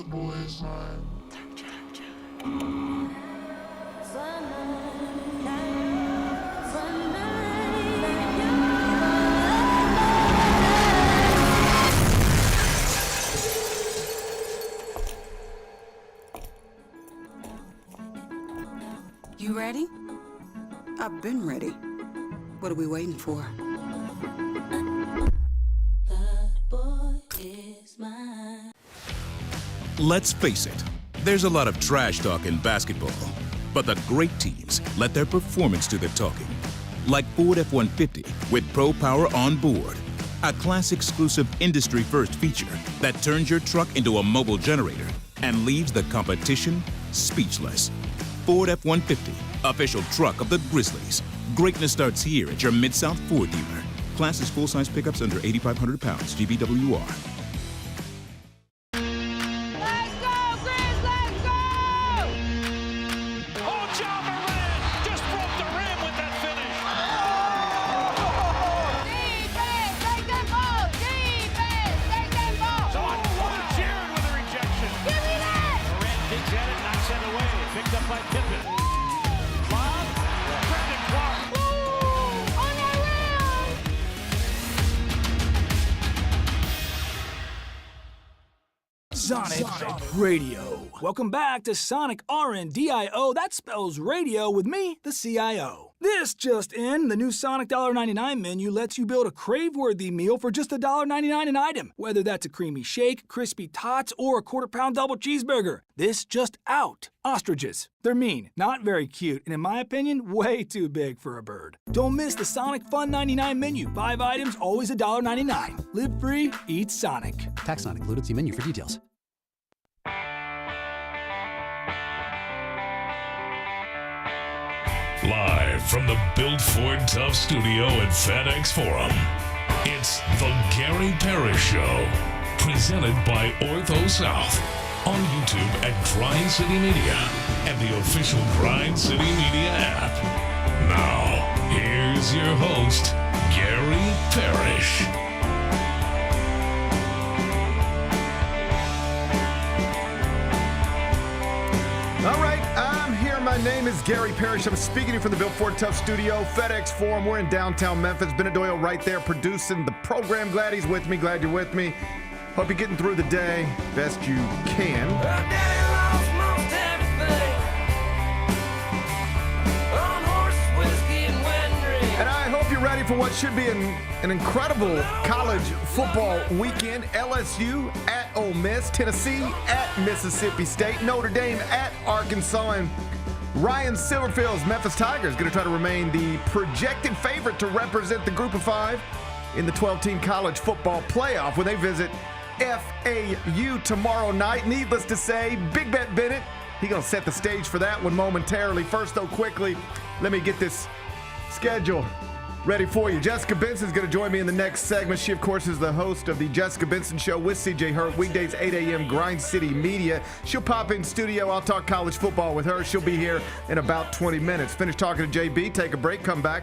The boys' mind. You ready? I've been ready. What are we waiting for? Let's face it, there's a lot of trash talk in basketball, but the great teams let their performance do the talking. Like Ford F-150 with Pro Power on board, a class-exclusive industry-first feature that turns your truck into a mobile generator and leaves the competition speechless. Ford F-150, official truck of the Grizzlies. Greatness starts here at your Mid-South Ford dealer. Class is full-size pickups under 8,500 pounds, GBWR. Sonic Radio. Welcome back to Sonic RNDIO. That spells radio with me, the CIO. This just in, the new Sonic $1.99 menu lets you build a crave-worthy meal for just $1.99 an item. Whether that's a creamy shake, crispy tots, or a quarter-pound double cheeseburger. This just out. Ostriches. They're mean, not very cute, and in my opinion, way too big for a bird. Don't miss the Sonic Fun 99 menu. 5 items, always $1.99. Live free, eat Sonic. Tax not included. See menu for details. Live from the Built Ford Tough studio at FedEx Forum, it's the Gary Parrish Show, presented by Ortho South, on YouTube at Grind City Media and the official Grind City Media app. Now, here's your host, Gary Parrish. All right, I'm here. My name is Gary Parrish. I'm speaking from the Built Ford Tough studio, FedEx Forum. We're in downtown Memphis. Bennett Doyle right there producing the program. Glad he's with me. Glad you're with me. Hope you're getting through the day best you can. And I hope you're ready for what should be an incredible college football weekend. LSU at Ole Miss, Tennessee at Mississippi State, Notre Dame at Arkansas, and Ryan Silverfield's Memphis Tigers going to try to remain the projected favorite to represent the Group of Five in the 12-team college football playoff when they visit FAU tomorrow night. Needless to say, Big Bet Bennett, he's going to set the stage for that one momentarily. First, though, quickly, let me get this schedule ready for you. Jessica Benson is going to join me in the next segment. She, of course, is the host of the Jessica Benson Show with CJ Hurt, weekdays 8 a.m. Grind City Media. She'll pop in studio. I'll talk college football with her. She'll be here in about 20 minutes. Finish talking to JB, take a break, come back,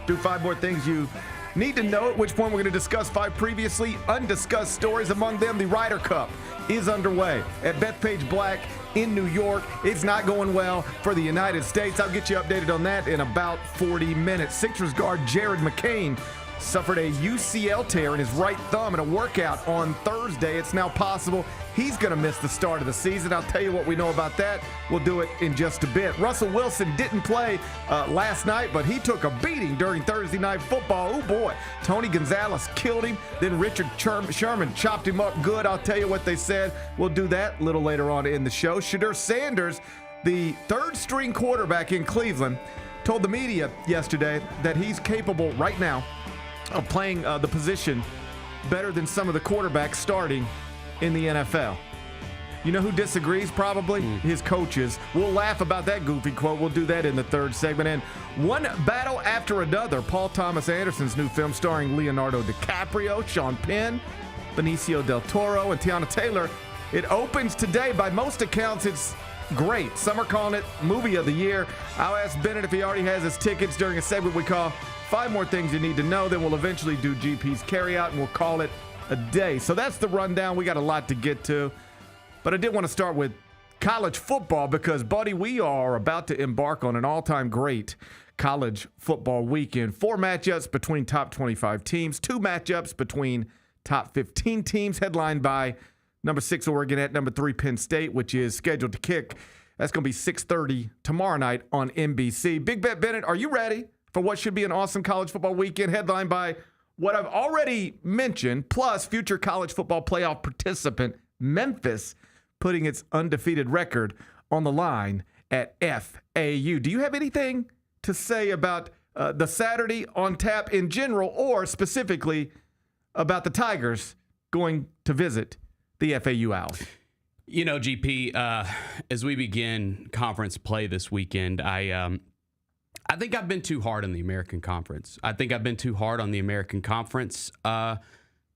do 5 more things you need to know, at which point we're going to discuss 5 previously undiscussed stories. Among them, the Ryder Cup is underway at Bethpage Black in New York. It's not going well for the United States. I'll get you updated on that in about 40 minutes. Sixers guard Jared McCain suffered a UCL tear in his right thumb in a workout on Thursday. It's now possible he's going to miss the start of the season. I'll tell you what we know about that. We'll do it in just a bit. Russel Wilson didn't play last night, but he took a beating during Thursday Night Football. Oh, boy. Tony Gonzalez killed him. Then Richard Sherman chopped him up good. I'll tell you what they said. We'll do that a little later on in the show. Shadeur Sanders, the third-string quarterback in Cleveland, told the media yesterday that he's capable right now of playing the position better than some of the quarterbacks starting in the NFL. You know who disagrees probably? His coaches. We'll laugh about that goofy quote. We'll do that in the third segment. And one battle after another. Paul Thomas Anderson's new film starring Leonardo DiCaprio, Sean Penn, Benicio del Toro, and Tiana Taylor. It opens today. By most accounts, it's great. Some are calling it movie of the year. I'll ask Bennett if he already has his tickets during a segment we call 5 More Things You Need to Know. Then we'll eventually do GP's Carryout, and we'll call it a day. So that's the rundown. We got a lot to get to. But I did want to start with college football because, buddy, we are about to embark on an all-time great college football weekend. 4 matchups between top 25 teams, 2 matchups between top 15 teams, headlined by number 6 Oregon at number 3 Penn State, which is scheduled to kick. That's going to be 6:30 tomorrow night on NBC. Big Bet Bennett, are you ready for what should be an awesome college football weekend, headlined by what I've already mentioned, plus future college football playoff participant Memphis putting its undefeated record on the line at FAU? Do you have anything to say about the Saturday on tap in general, or specifically about the Tigers going to visit the FAU Owls? You know, GP, as we begin conference play this weekend, I think I've been too hard on the American Conference.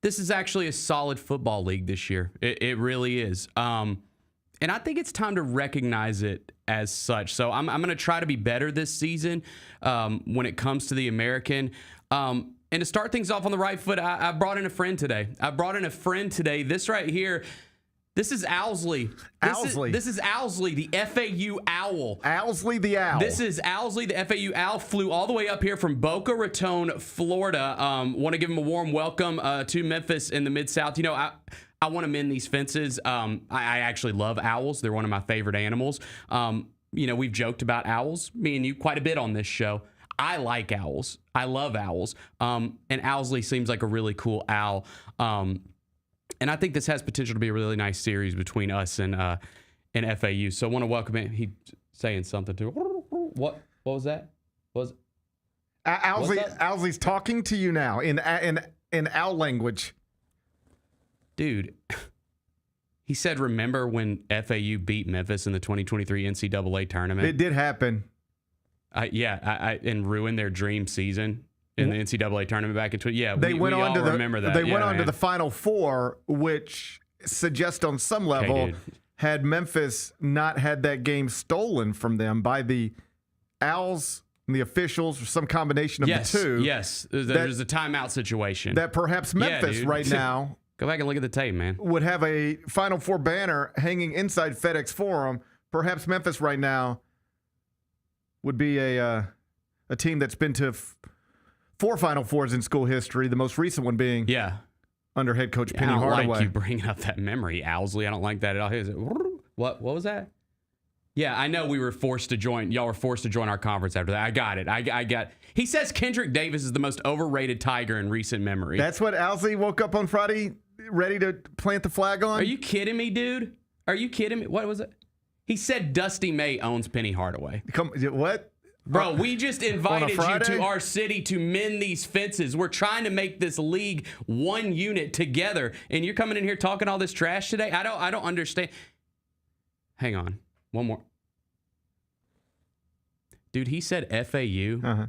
This is actually a solid football league this year. It really is. And I think it's time to recognize it as such. So I'm going to try to be better this season when it comes to the American. And to start things off on the right foot, I brought in a friend today. This right here, this is Owsley. This is Owsley, the FAU Owl. Owsley the Owl. This is Owsley, the FAU Owl. Flew all the way up here from Boca Raton, Florida. Want to give him a warm welcome to Memphis in the Mid-South. You know, I want to mend these fences. I actually love owls. They're one of my favorite animals. You know, we've joked about owls, me and you, quite a bit on this show. I like owls. I love owls. And Owsley seems like a really cool owl. And I think this has potential to be a really nice series between us and FAU. So I want to welcome him. He's saying something to what was that? Owsley's talking to you now in owl language. Dude, he said, remember when FAU beat Memphis in the 2023 NCAA tournament? It did happen. And ruined their dream season in the NCAA tournament back in 20. Yeah, they went on to remember that. They went on to the Final Four, which suggests on some level, had Memphis not had that game stolen from them by the Owls and the officials, or some combination of the two. Yes, there's a timeout situation. That perhaps Memphis right now. Go back and look at the tape, man. Would have a Final Four banner hanging inside FedEx Forum. Perhaps Memphis right now would be a team that's been to 4 Final Fours in school history, the most recent one being under head coach Penny Hardaway. I don't like you bringing up that memory, Owsley. I don't like that at all. What was that? Yeah, I know we were forced to join. Y'all were forced to join our conference after that. I got it. He says Kendrick Davis is the most overrated Tiger in recent memory. That's what Owsley woke up on Friday ready to plant the flag on? Are you kidding me, dude? Are you kidding me? What was it? He said Dusty May owns Penny Hardaway. What? Bro, we just invited you to our city to mend these fences. We're trying to make this league one unit together, and you're coming in here talking all this trash today? I don't understand. Hang on. One more. Dude, he said FAU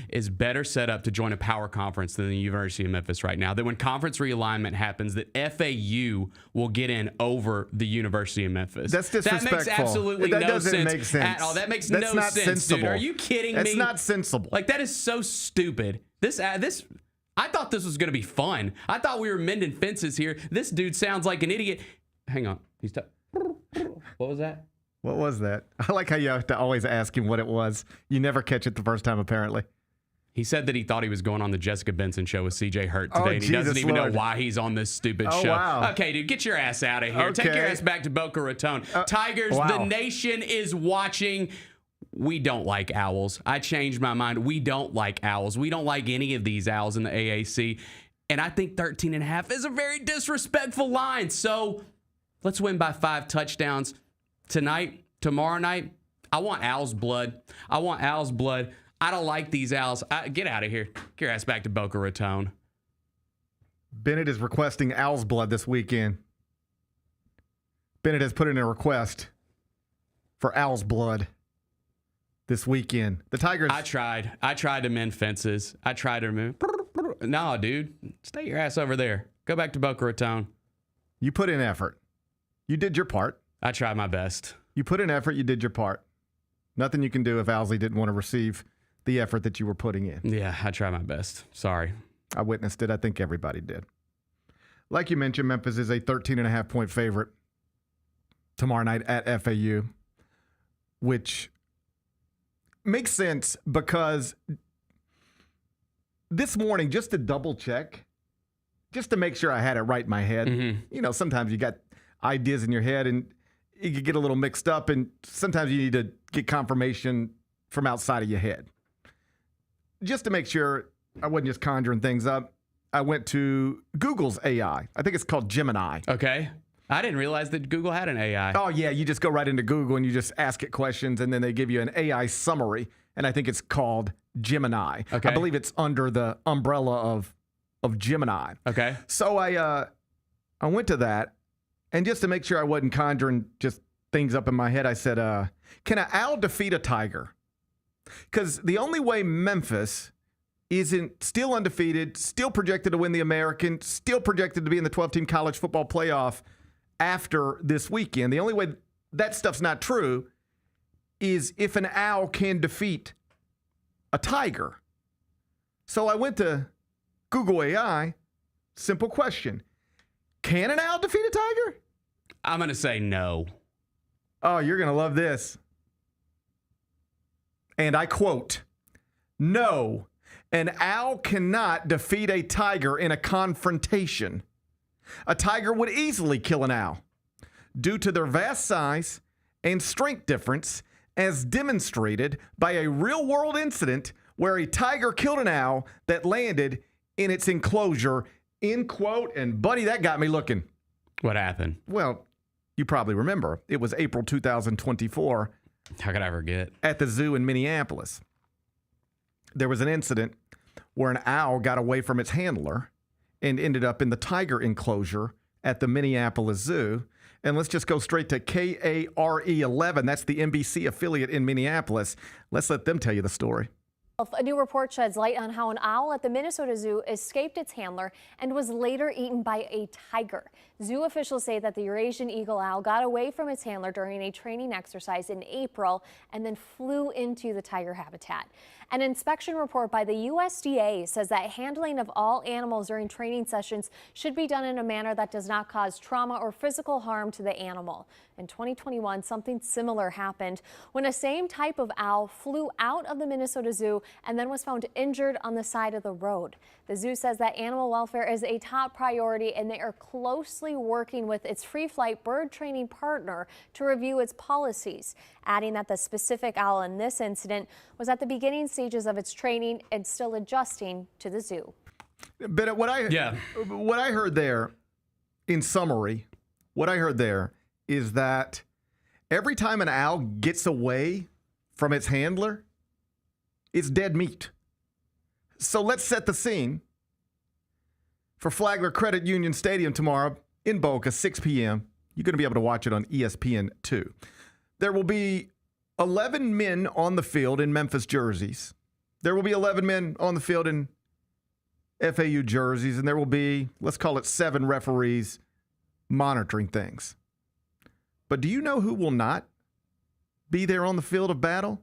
is better set up to join a power conference than the University of Memphis right now. That when conference realignment happens, that FAU will get in over the University of Memphis. That's disrespectful. That makes absolutely no sense at all. That makes no sense, sensible. dude. Are you kidding me? That's not sensible. Like, that is so stupid. I thought this was going to be fun. I thought we were mending fences here. This dude sounds like an idiot. Hang on. What was that? What was that? I like how you have to always ask him what it was. You never catch it the first time, apparently. He said that he thought he was going on the Jessica Benson show with CJ Hurt today, and he doesn't even know why he's on this stupid show. Wow. Okay, dude, get your ass out of here. Okay. Take your ass back to Boca Raton. Tigers, wow. The nation is watching. We don't like owls. I changed my mind. We don't like owls. We don't like any of these owls in the AAC. And I think 13.5 is a very disrespectful line. So let's win by 5 touchdowns tonight, tomorrow night. I want Owls blood. I don't like these owls. Get out of here. Get your ass back to Boca Raton. Bennett is requesting Owls blood this weekend. Bennett has put in a request for Owls blood this weekend. The Tigers. I tried to mend fences. No, dude. Stay your ass over there. Go back to Boca Raton. You put in effort. You did your part. I tried my best. You put in effort. You did your part. Nothing you can do if Owsley didn't want to receive the effort that you were putting in. Yeah, I tried my best. Sorry. I witnessed it. I think everybody did. Like you mentioned, Memphis is a 13.5-point favorite tomorrow night at FAU, which makes sense because this morning, just to double check, just to make sure I had it right in my head. You know, sometimes you got ideas in your head and you could get a little mixed up, and sometimes you need to get confirmation from outside of your head. Just to make sure I wasn't just conjuring things up, I went to Google's AI. I think it's called Gemini. Okay. I didn't realize that Google had an AI. Oh, yeah. You just go right into Google and you just ask it questions, and then they give you an AI summary, and I think it's called Gemini. Okay. I believe it's under the umbrella of Gemini. Okay. So I went to that, and just to make sure I wasn't conjuring just things up in my head, I said, can an owl defeat a tiger? Because the only way Memphis isn't still undefeated, still projected to win the American, still projected to be in the 12-team college football playoff after this weekend, the only way that stuff's not true is if an owl can defeat a tiger. So I went to Google AI, simple question. Can an owl defeat a tiger? I'm going to say no. Oh, you're going to love this. And I quote, "No, an owl cannot defeat a tiger in a confrontation. A tiger would easily kill an owl due to their vast size and strength difference, as demonstrated by a real-world incident where a tiger killed an owl that landed in its enclosure," end quote. And, buddy, that got me looking. What happened? Well, you probably remember. It was April 2024. How could I forget? At the zoo in Minneapolis. There was an incident where an owl got away from its handler and ended up in the tiger enclosure at the Minneapolis Zoo. And let's just go straight to KARE11. That's the NBC affiliate in Minneapolis. Let's let them tell you the story. A new report sheds light on how an owl at the Minnesota Zoo escaped its handler and was later eaten by a tiger. Zoo officials say that the Eurasian eagle owl got away from its handler during a training exercise in April and then flew into the tiger habitat. An inspection report by the USDA says that handling of all animals during training sessions should be done in a manner that does not cause trauma or physical harm to the animal. In 2021, something similar happened when a same type of owl flew out of the Minnesota Zoo and then was found injured on the side of the road. The zoo says that animal welfare is a top priority, and they are closely working with its free flight bird training partner to review its policies, adding that the specific owl in this incident was at the beginning stages of its training and still adjusting to the zoo. But what I heard there, in summary, what I heard there is that every time an owl gets away from its handler, it's dead meat. So let's set the scene for Flagler Credit Union Stadium tomorrow in Boca, 6 p.m. You're going to be able to watch it on ESPN2. There will be 11 men on the field in Memphis jerseys. There will be 11 men on the field in FAU jerseys, and there will be, let's call it 7 referees monitoring things. But do you know who will not be there on the field of battle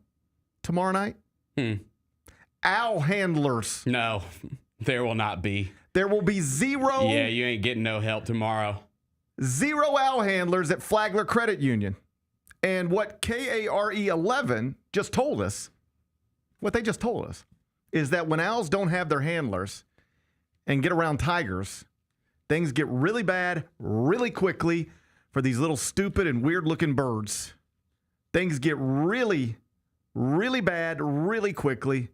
tomorrow night? Owl handlers. No, there will not be. There will be 0. Yeah, you ain't getting no help tomorrow. 0 owl handlers at Flagler Credit Union. And what KARE11 just told us, what they just told us, is that when owls don't have their handlers and get around tigers, things get really bad really quickly for these little stupid and weird-looking birds. Things get really, really bad really quickly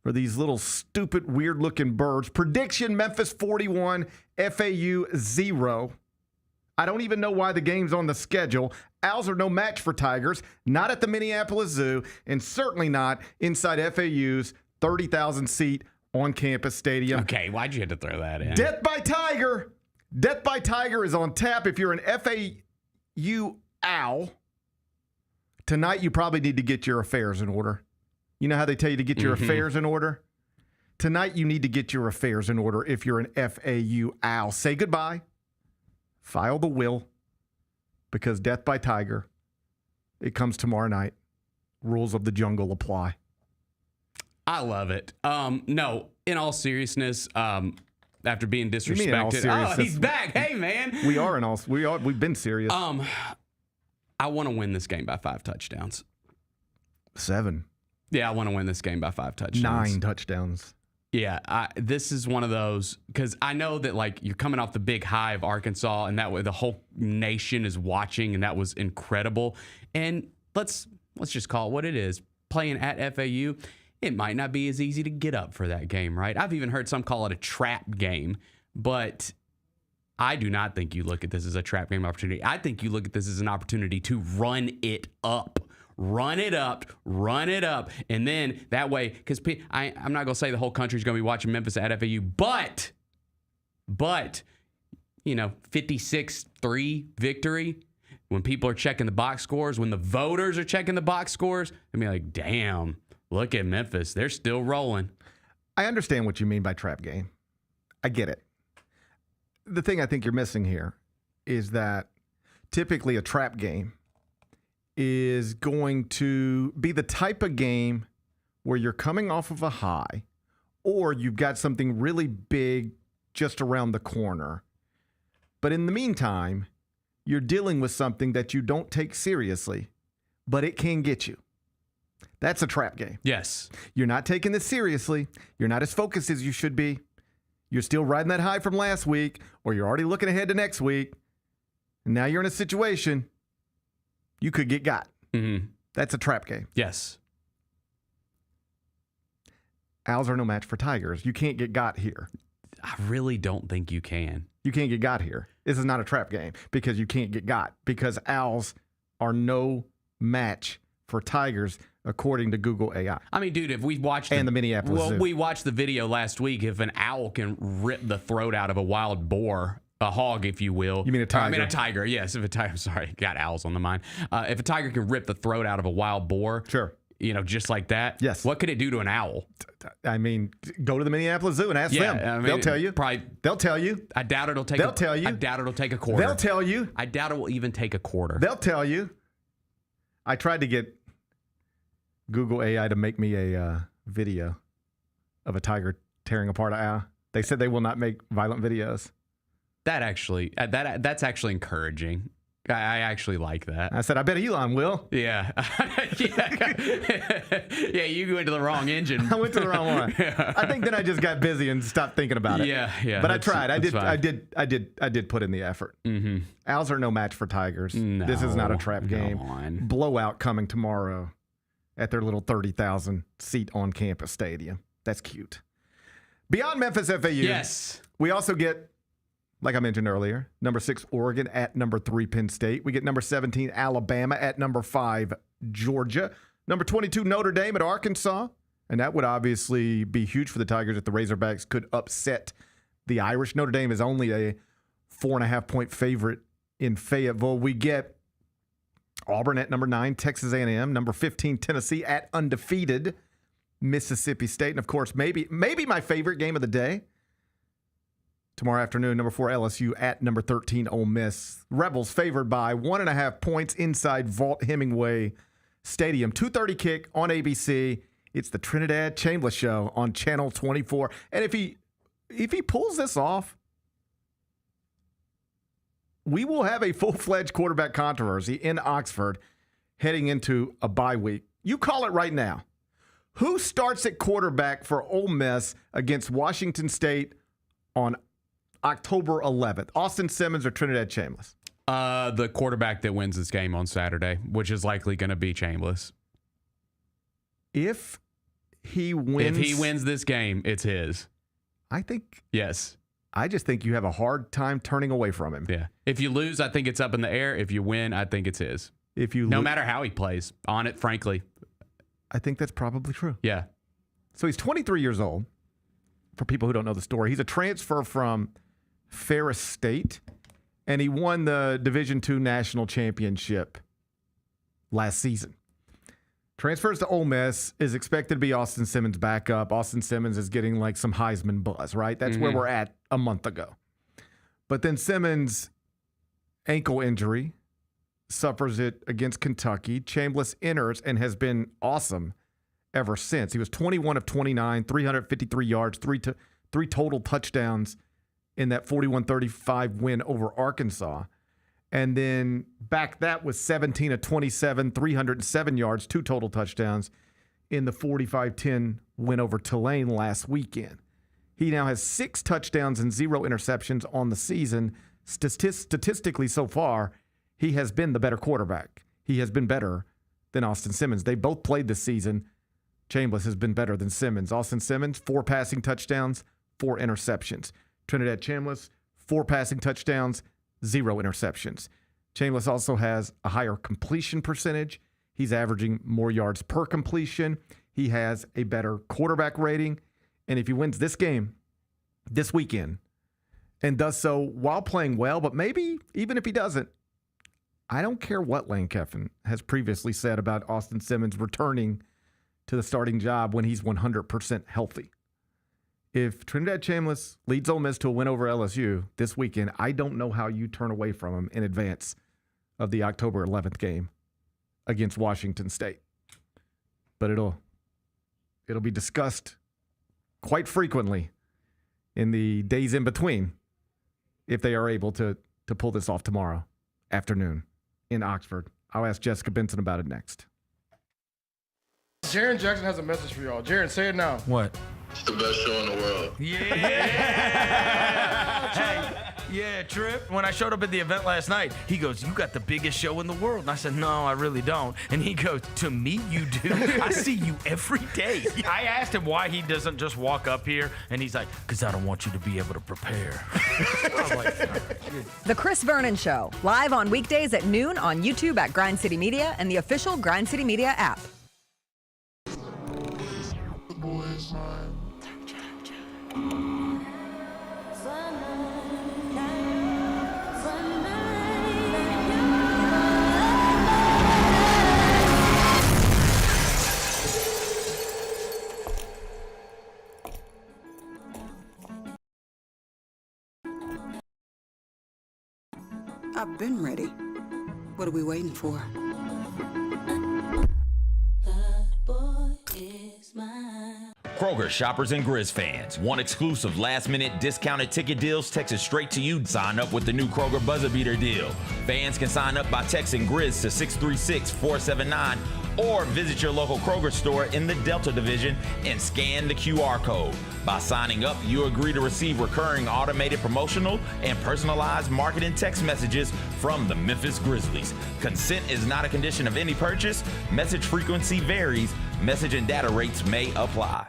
for these little stupid, weird-looking birds. Prediction, Memphis 41, FAU 0. I don't even know why the game's on the schedule. Owls are no match for tigers, not at the Minneapolis Zoo, and certainly not inside FAU's 30,000-seat on-campus stadium. Okay, why'd you have to throw that in? Death by Tiger. Death by Tiger is on tap if you're an FAU owl. Tonight, you probably need to get your affairs in order. You know how they tell you to get your affairs in order? Tonight, you need to get your affairs in order if you're an FAU owl. Say goodbye. File the will, because Death by Tiger, it comes tomorrow night. Rules of the jungle apply. I love it. No, in all seriousness, after being disrespected. In all seriousness? Oh, he's back. Hey, man. We've been serious. I want to win this game by 5 touchdowns. 7. Yeah, I want to win this game by 5 touchdowns. 9 touchdowns. Yeah, this is one of those, because I know that like you're coming off the big high of Arkansas, and that way the whole nation is watching, and that was incredible. And let's just call it what it is. Playing at FAU, it might not be as easy to get up for that game, right? I've even heard some call it a trap game, but I do not think you look at this as a trap game opportunity. I think you look at this as an opportunity to run it up. Run it up, and then that way, because I'm not going to say the whole country's going to be watching Memphis at FAU, but 56-3 victory, when people are checking the box scores, when the voters are checking the box scores, I mean, like, damn, look at Memphis. They're still rolling. I understand what you mean by trap game. I get it. The thing I think you're missing here is that typically a trap game is going to be the type of game where you're coming off of a high, or you've got something really big just around the corner. But in the meantime, you're dealing with something that you don't take seriously, but it can get you. That's a trap game. Yes. You're not taking this seriously. You're not as focused as you should be. You're still riding that high from last week, or you're already looking ahead to next week. And now you're in a situation you could get got. Mm-hmm. That's a trap game. Yes. Owls are no match for Tigers. You can't get got here. I really don't think you can. You can't get got here. This is not a trap game because you can't get got, because Owls are no match for Tigers, according to Google AI. I mean, dude, if we watched the Minneapolis Zoo. We watched the video last week. If an owl can rip the throat out of a wild boar, a hog, if you will. You mean a tiger? I mean a tiger. Yes, if a tiger. Sorry, got owls on the mind. If a tiger can rip the throat out of a wild boar, sure, just like that. Yes. What could it do to an owl? I mean, go to the Minneapolis Zoo and ask them. I mean, they'll tell you. Probably. They'll tell you. I doubt it'll take. They'll tell you. I doubt it'll take a quarter. They'll tell you. I doubt it will even take a quarter. They'll tell you. I tried to get Google AI to make me a video of a tiger tearing apart an owl. They said they will not make violent videos. That's actually encouraging. I actually like that. I said, I bet Elon will. Yeah. Yeah, you went to the wrong engine. I went to the wrong one. Yeah. I think then I just got busy and stopped thinking about it. Yeah. But I tried. I did put in the effort. Mm-hmm. Owls are no match for Tigers. No, this is not a trap game. On. Blowout coming tomorrow at their little 30,000 seat on campus stadium. That's cute. Beyond Memphis FAU. Yes. We also get, like I mentioned earlier, number 6 Oregon at number 3 Penn State. We get number 17 Alabama at number 5 Georgia. Number 22 Notre Dame at Arkansas. And that would obviously be huge for the Tigers if the Razorbacks could upset the Irish. Notre Dame is only a 4.5-point favorite in Fayetteville. We get Auburn at number 9, Texas A&M, number 15 Tennessee at undefeated Mississippi State. And of course, maybe my favorite game of the day, tomorrow afternoon, number 4 LSU at number 13 Ole Miss. Rebels favored by 1.5 points inside Vaught Hemingway Stadium. 2:30 kick on ABC. It's the Trinidad Chambliss Show on Channel 24. And if he pulls this off, we will have a full-fledged quarterback controversy in Oxford heading into a bye week. You call it right now. Who starts at quarterback for Ole Miss against Washington State on October 11th? Austin Simmons or Trinidad Chambliss? The quarterback that wins this game on Saturday, which is likely going to be Chambliss. If he wins this game, it's his. I think. Yes. I just think you have a hard time turning away from him. Yeah. If you lose, I think it's up in the air. If you win, I think it's his. No matter how he plays on it, frankly. I think that's probably true. Yeah. So he's 23 years old. For people who don't know the story, he's a transfer from Ferris State, and he won the Division II National Championship last season. Transfers to Ole Miss, is expected to be Austin Simmons' backup. Austin Simmons is getting like some Heisman buzz, right? That's where we're at a month ago. But then Simmons' ankle injury, suffers it against Kentucky. Chambliss enters and has been awesome ever since. He was 21 of 29, 353 yards, three total touchdowns in that 41-35 win over Arkansas. And then back that was 17 of 27, 307 yards, 2 total touchdowns in the 45-10 win over Tulane last weekend. He now has 6 touchdowns and 0 interceptions on the season. Statistically so far, he has been the better quarterback. He has been better than Austin Simmons. They both played this season. Chambliss has been better than Simmons. Austin Simmons, 4 passing touchdowns, 4 interceptions. Trinidad Chambliss, 4 passing touchdowns, 0 interceptions. Chambliss also has a higher completion percentage. He's averaging more yards per completion. He has a better quarterback rating. And if he wins this game this weekend and does so while playing well, but maybe even if he doesn't, I don't care what Lane Kiffin has previously said about Austin Simmons returning to the starting job when he's 100% healthy. If Trinidad Chambliss leads Ole Miss to a win over LSU this weekend, I don't know how you turn away from him in advance of the October 11th game against Washington State. But it'll be discussed quite frequently in the days in between if they are able to pull this off tomorrow afternoon in Oxford. I'll ask Jessica Benson about it next. Jaren Jackson has a message for y'all. Jaren, say it now. What? It's the best show in the world. Yeah, Trip. When I showed up at the event last night, he goes, "You got the biggest show in the world." And I said, "No, I really don't." And he goes, "To me, you do. I see you every day." I asked him why he doesn't just walk up here, and he's like, "Because I don't want you to be able to prepare." I was like, The Chris Vernon Show, live on weekdays at noon on YouTube at Grind City Media and the official Grind City Media app. I've been ready. What are we waiting for? Kroger shoppers and Grizz fans want exclusive last-minute discounted ticket deals texted straight to you. Sign up with the new Kroger Buzzer Beater deal. Fans can sign up by texting Grizz to 636-479 or visit your local Kroger store in the Delta Division and scan the QR code. By signing up, you agree to receive recurring automated promotional and personalized marketing text messages from the Memphis Grizzlies. Consent is not a condition of any purchase. Message frequency varies. Message and data rates may apply.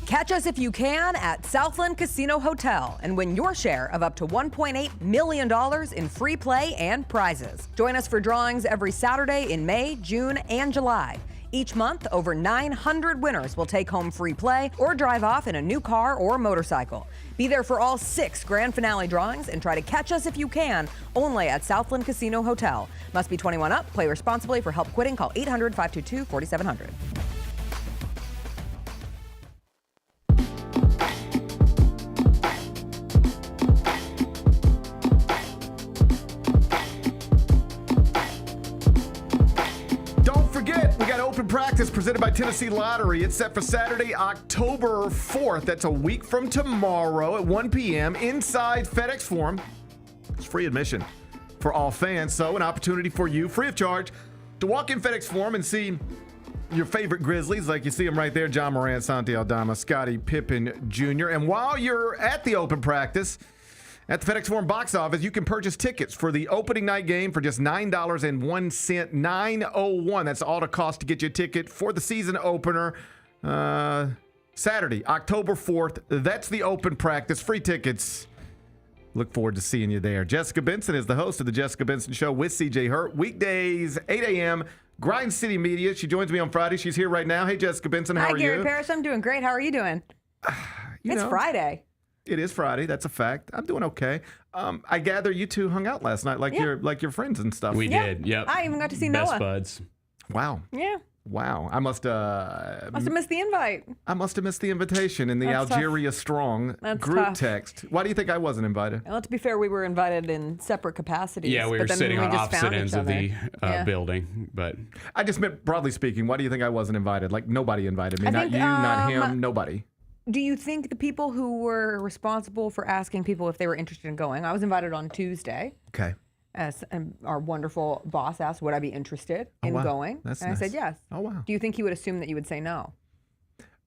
Catch us if you can at Southland Casino Hotel and win your share of up to $1.8 million in free play and prizes. Join us for drawings every Saturday in May, June, and July. Each month, over 900 winners will take home free play or drive off in a new car or motorcycle. Be there for all 6 grand finale drawings and try to catch us if you can, only at Southland Casino Hotel. Must be 21 up. Play responsibly. For help quitting, call 800-522-4700. Practice presented by Tennessee Lottery. It's set for Saturday, October 4th. That's a week from tomorrow at 1 p.m. inside FedEx Forum. It's free admission for all fans, so an opportunity for you, free of charge, to walk in FedEx Forum and see your favorite Grizzlies, like you see them right there, John Morant, Santi Aldama, Scottie Pippen Jr. And while you're at the open practice, at the FedEx Forum box office, you can purchase tickets for the opening night game for just $9.01, $9.01. That's all it costs to get you a ticket for the season opener. Saturday, October 4th. That's the open practice. Free tickets. Look forward to seeing you there. Jessica Benson is the host of The Jessica Benson Show with CJ Hurt. Weekdays, 8 a.m., Grind City Media. She joins me on Friday. She's here right now. Hey, Jessica Benson, how are you? Hi, Gary Parrish. I'm doing great. How are you doing? It's Friday. It is Friday. That's a fact. I'm doing okay. I gather you two hung out last night like your friends and stuff. We did. Yep. I even got to see Best Noah. buds. Wow. Yeah. Wow. I must have missed the invite. I must have missed the invitation in the That's Algeria Strong That's group tough. text. Why do you think I wasn't invited? Well, to be fair, we were invited in separate capacities. Yeah, we were but then sitting we on just opposite found ends each of the other. building. But I just meant, broadly speaking, why do you think I wasn't invited? Like, nobody invited me. I Not think, you, not him, nobody. Do you think the people who were responsible for asking people if they were interested in going? I was invited on Tuesday. Okay. As our wonderful boss asked, would I be interested in going? That's and nice. I said yes. Oh, wow. Do you think he would assume that you would say no?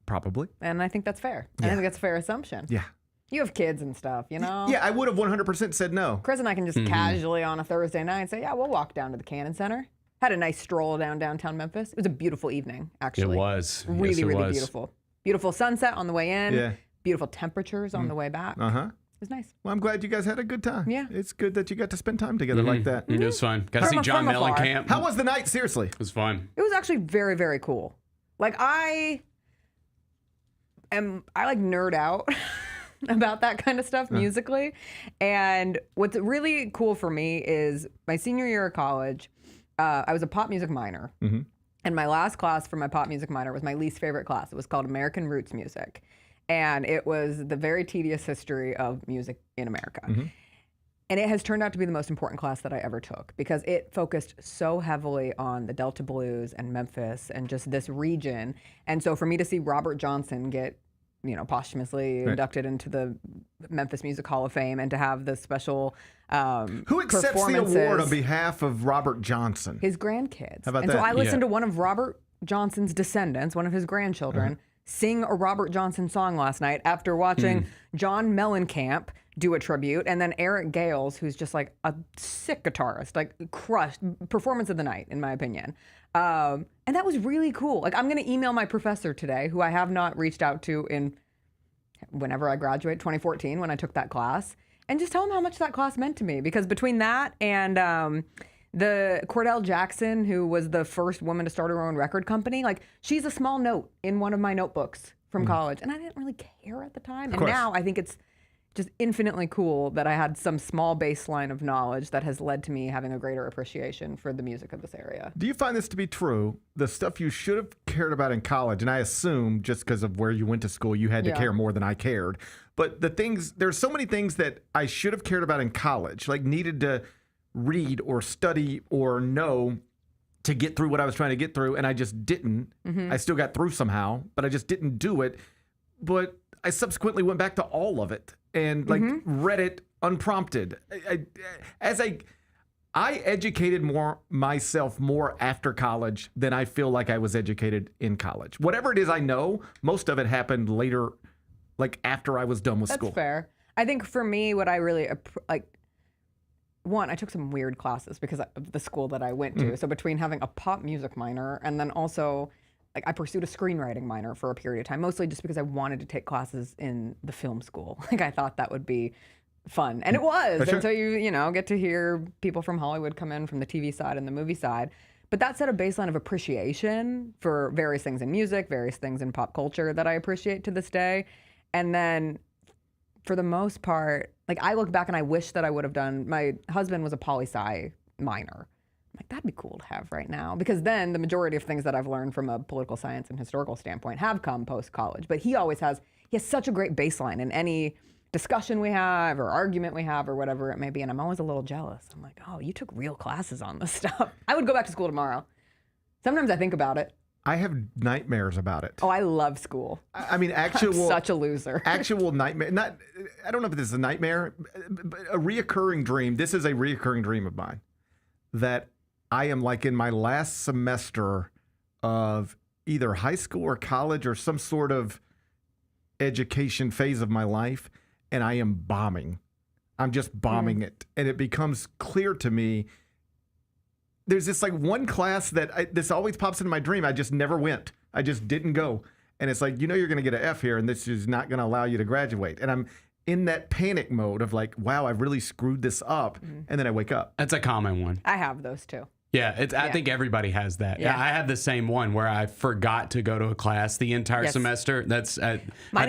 Probably. And I think that's fair. Yeah. I think that's a fair assumption. Yeah. You have kids and stuff, you know? Yeah, I would have 100% said no. Chris and I can just casually on a Thursday night say, yeah, we'll walk down to the Cannon Center. Had a nice stroll down downtown Memphis. It was a beautiful evening, actually. it was. Really, Yes, it really was. beautiful. Beautiful sunset on the way in. Yeah. Beautiful temperatures on the way back. Uh-huh. It was nice. Well, I'm glad you guys had a good time. Yeah. It's good that you got to spend time together like that. It was fun. Got to see From John afar. Mellencamp. How was the night? Seriously. It was fun. It was actually very, very cool. Like I like nerd out about that kind of stuff musically. And what's really cool for me is my senior year of college, I was a pop music minor. And my last class for my pop music minor was my least favorite class. It was called American Roots Music. And it was the very tedious history of music in America. And it has turned out to be the most important class that I ever took because it focused so heavily on the Delta Blues and Memphis and just this region. And so for me to see Robert Johnson get, posthumously inducted into the Memphis Music Hall of Fame and to have the special Who accepts the award on behalf of Robert Johnson? his grandkids. How about and that? so I listened to one of Robert Johnson's descendants, one of his grandchildren, sing a Robert Johnson song last night after watching John Mellencamp do a tribute, and then Eric Gales, who's just like a sick guitarist, like crushed performance of the night, in my opinion. And that was really cool. Like I'm gonna email my professor today, who I have not reached out to in whenever I graduate, 2014, when I took that class, and just tell him how much that class meant to me. Because between that and the Cordell Jackson, who was the first woman to start her own record company, like she's a small note in one of my notebooks from college, and I didn't really care at the time. And now I think it's just infinitely cool that I had some small baseline of knowledge that has led to me having a greater appreciation for the music of this area. Do you find this to be true? The stuff you should have cared about in college, and I assume just because of where you went to school, you had to care more than I cared. But there's so many things that I should have cared about in college, like needed to read or study or know to get through what I was trying to get through, and I just didn't. I still got through somehow, but I just didn't do it. But I subsequently went back to all of it and read it unprompted. I educated myself more after college than I feel like I was educated in college. Whatever it is I know, most of it happened later, like after I was done with school. That's fair. I think for me, what I really one, I took some weird classes because of the school that I went to. So between having a pop music minor and then also like I pursued a screenwriting minor for a period of time, mostly just because I wanted to take classes in the film school. Like I thought that would be fun. And it was until you get to hear people from Hollywood come in from the TV side and the movie side. But that set a baseline of appreciation for various things in music, various things in pop culture that I appreciate to this day. And then for the most part, like I look back and I wish that I would have done, my husband was a poli-sci minor. I'm like, that'd be cool to have right now. Because then the majority of things that I've learned from a political science and historical standpoint have come post-college. But he has such a great baseline in any discussion we have or argument we have or whatever it may be. And I'm always a little jealous. I'm like, oh, you took real classes on this stuff. I would go back to school tomorrow. Sometimes I think about it. I have nightmares about it. Oh, I love school. I mean, actual. I'm such a loser. Actual nightmare. I don't know if this is a nightmare, but a reoccurring dream. This is a reoccurring dream of mine. That I am like in my last semester of either high school or college or some sort of education phase of my life, and I am bombing. I'm just bombing it. And it becomes clear to me. There's this like one class that this always pops into my dream. I just never went. I just didn't go. And it's like, you're going to get an F here and this is not going to allow you to graduate. And I'm in that panic mode of like, wow, I've really screwed this up. And then I wake up. That's a common one. I have those too. Yeah, I think everybody has that. Yeah, I have the same one where I forgot to go to a class the entire semester. That's Mine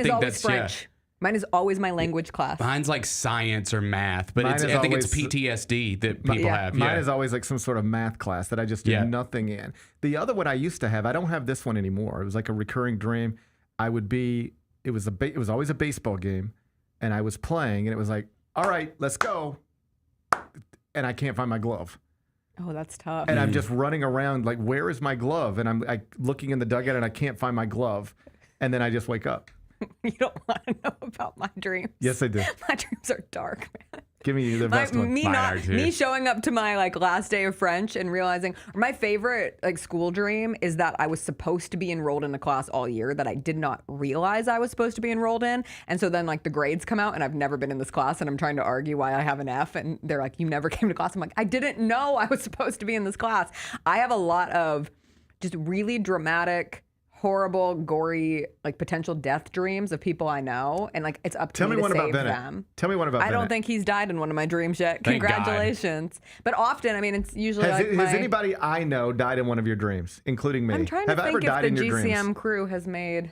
is always French. Mine is always my language class. Mine's like science or math, but I think it's PTSD that people have. Mine is always like some sort of math class that I just do nothing in. The other one I used to have, I don't have this one anymore. It was like a recurring dream. It was always a baseball game, and I was playing, and it was like, all right, let's go. And I can't find my glove. Oh, that's tough. And I'm just running around like, where is my glove? And I'm looking in the dugout, and I can't find my glove. And then I just wake up. You don't want to know about my dreams. Yes, I do. My dreams are dark, man. Give me the best one. Me showing up to my like last day of French and realizing my favorite like school dream is that I was supposed to be enrolled in a class all year that I did not realize I was supposed to be enrolled in. And so then like the grades come out and I've never been in this class and I'm trying to argue why I have an F and they're like, you never came to class. I'm like, I didn't know I was supposed to be in this class. I have a lot of just really dramatic, horrible, gory, like potential death dreams of people I know, and like it's up to me to save them. Tell me one about Bennett. I don't think he's died in one of my dreams yet. Congratulations. But often, I mean, it's usually has anybody I know died in one of your dreams, including me? I'm trying to think if the GCM crew has made.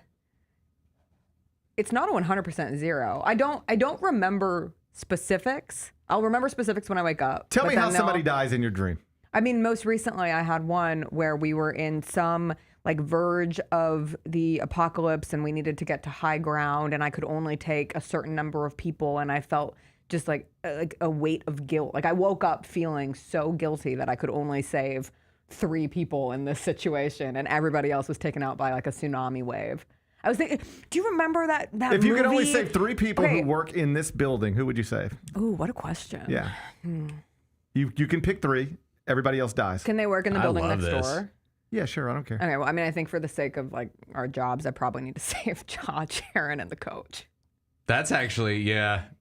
It's not a 100% zero. I don't remember specifics. I'll remember specifics when I wake up. Tell me how somebody dies in your dream. I mean, most recently I had one where we were in some like verge of the apocalypse and we needed to get to high ground and I could only take a certain number of people and I felt just like a weight of guilt. Like I woke up feeling so guilty that I could only save 3 people in this situation and everybody else was taken out by like a tsunami wave. I was thinking, do you remember that If you could only save 3 people who work in this building, who would you save? Ooh, what a question. Yeah. You can pick 3. Everybody else dies. Can they work in the building next door? Yeah, sure. I don't care. Okay, well, I mean, I think for the sake of like our jobs, I probably need to save Sharon and the coach. That's actually,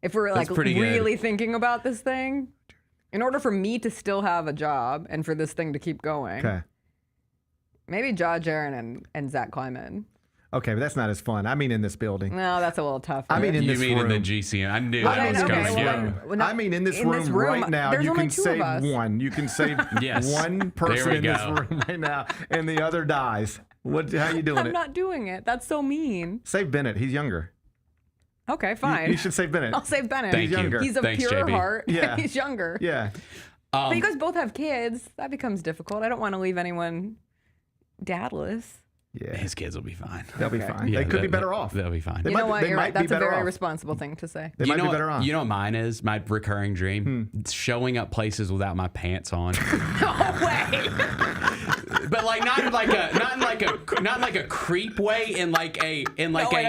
If we're like really thinking about this thing, in order for me to still have a job and for this thing to keep going, maybe Jaron and Zach Kleiman. Okay, but that's not as fun. I mean, in this building. No, that's a little tough. I mean, in this room. You mean in the GCM? I knew that was coming. I mean, in this room right now, you can save one. You can save one person in this room right now, and the other dies. How you doing I'm not doing it. That's so mean. Save Bennett. He's younger. Okay, fine. You should save Bennett. I'll save Bennett. He's younger. He's of pure heart. Yeah. He's younger. Yeah. But you guys both have kids. That becomes difficult. I don't want to leave anyone dadless. Yeah, his kids will be fine. They'll be fine. They could be better off. They'll be fine. You know what? You're right. That's a very responsible thing to say. They might be better off. You know what mine is? My recurring dream? It's showing up places without my pants on. No way. But like not in like a creep way, in a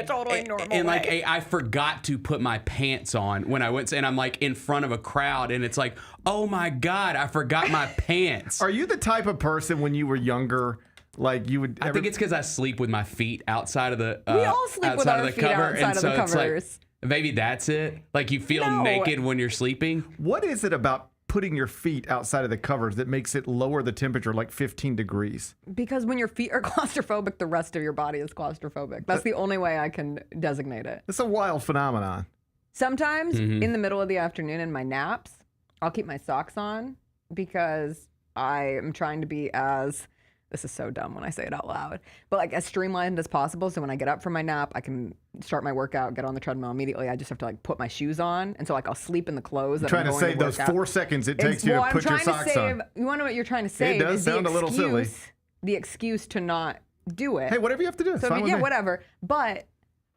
totally normal way. I forgot to put my pants on when I went, and I'm like in front of a crowd, and it's like, oh my God, I forgot my pants. Are you the type of person when you were younger? Like you would. I think it's because I sleep with my feet outside of the. We all sleep with our feet outside of the covers. Maybe that's it. Like you feel naked when you're sleeping. What is it about putting your feet outside of the covers that makes it lower the temperature like 15 degrees? Because when your feet are claustrophobic, the rest of your body is claustrophobic. That's the only way I can designate it. It's a wild phenomenon. Sometimes in the middle of the afternoon in my naps, I'll keep my socks on because I am trying to be as. This is so dumb when I say it out loud, but like as streamlined as possible. So when I get up from my nap, I can start my workout, get on the treadmill immediately. I just have to like put my shoes on. And so like I'll sleep in the clothes. You're trying to save those 4 seconds it takes you to put your socks on. You want to know what you're trying to save? It does sound a little silly. The excuse to not do it. Hey, whatever you have to do. So yeah, whatever. But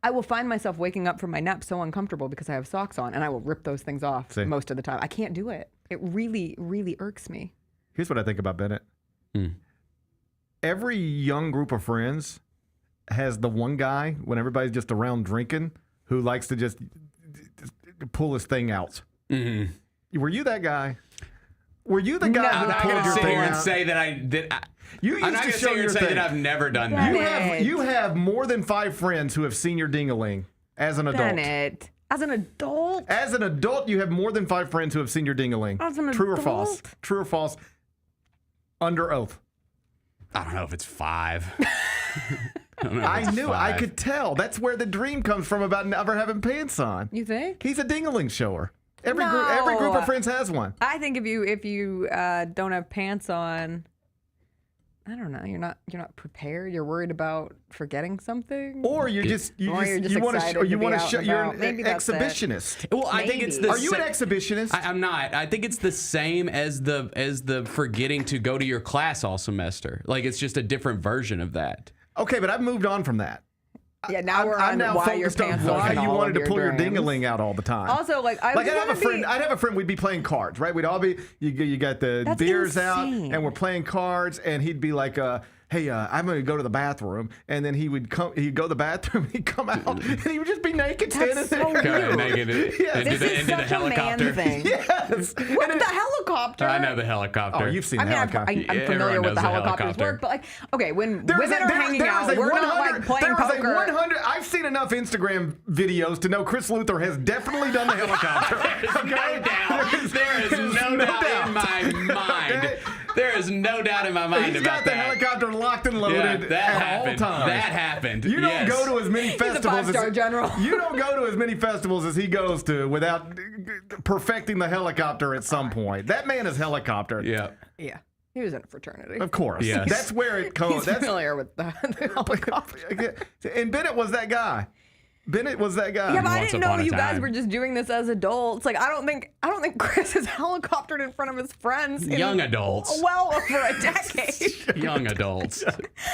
I will find myself waking up from my nap so uncomfortable because I have socks on and I will rip those things off most of the time. I can't do it. It really, really irks me. Here's what I think about Bennett. Every young group of friends has the one guy when everybody's just around drinking who likes to just pull his thing out. Were you that guy? Were you the guy who pulled your thing out? I'm not going to sit here and say that I did. I'm not going to sit here and say that I've never done that. You have more than 5 friends who have seen your ding-a-ling as an adult. Bennett. As an adult? As an adult, you have more than 5 friends who have seen your ding-a-ling. As an True adult? or false? True or false? Under oath. I don't know if it's 5. I knew. I could tell. That's where the dream comes from about never having pants on. You think? He's a ding-a-ling shower. Every group of friends has one. I think if you don't have pants on, I don't know. You're not prepared. You're worried about forgetting something, or you want to show. You're an exhibitionist. Well, I think it's the. Are you an exhibitionist? I'm not. I think it's the same as the forgetting to go to your class all semester. Like it's just a different version of that. Okay, but I've moved on from that. Yeah, now I'm now why your focused on pants why you wanted to pull your dreams. ding-a-ling out all the time. Also, I'd have a friend. We'd be playing cards, right? We'd all be. You got the beers out, and we're playing cards, and he'd be like, "Hey, I'm going to go to the bathroom," and then he would come. He'd go to the bathroom. He'd come out, and he would just be naked, standing there. Naked. Yes. This is such a man thing. Yes. What the helicopter? I know the helicopter. Oh, you've seen the helicopter. I'm familiar with the helicopters work, but when women are hanging out, we're not playing poker. I've seen enough Instagram videos to know Chris Luther has definitely done the helicopter. There is no doubt in my mind. There is no doubt in my mind He's about got the that. helicopter locked and loaded at all times. That happened. You don't go to as many festivals. He's a 5-star general. You don't go to as many festivals as he goes to without perfecting the helicopter at some point. That man is helicopter. Yeah. Yeah. He was in a fraternity. Of course. Yes. That's where it goes. He's familiar with the helicopter. And Bennett was that guy. Yeah, but I didn't know you guys were just doing this as adults. Like, I don't think Chris has helicoptered in front of his friends. Young adults. Well over a decade. Young adults.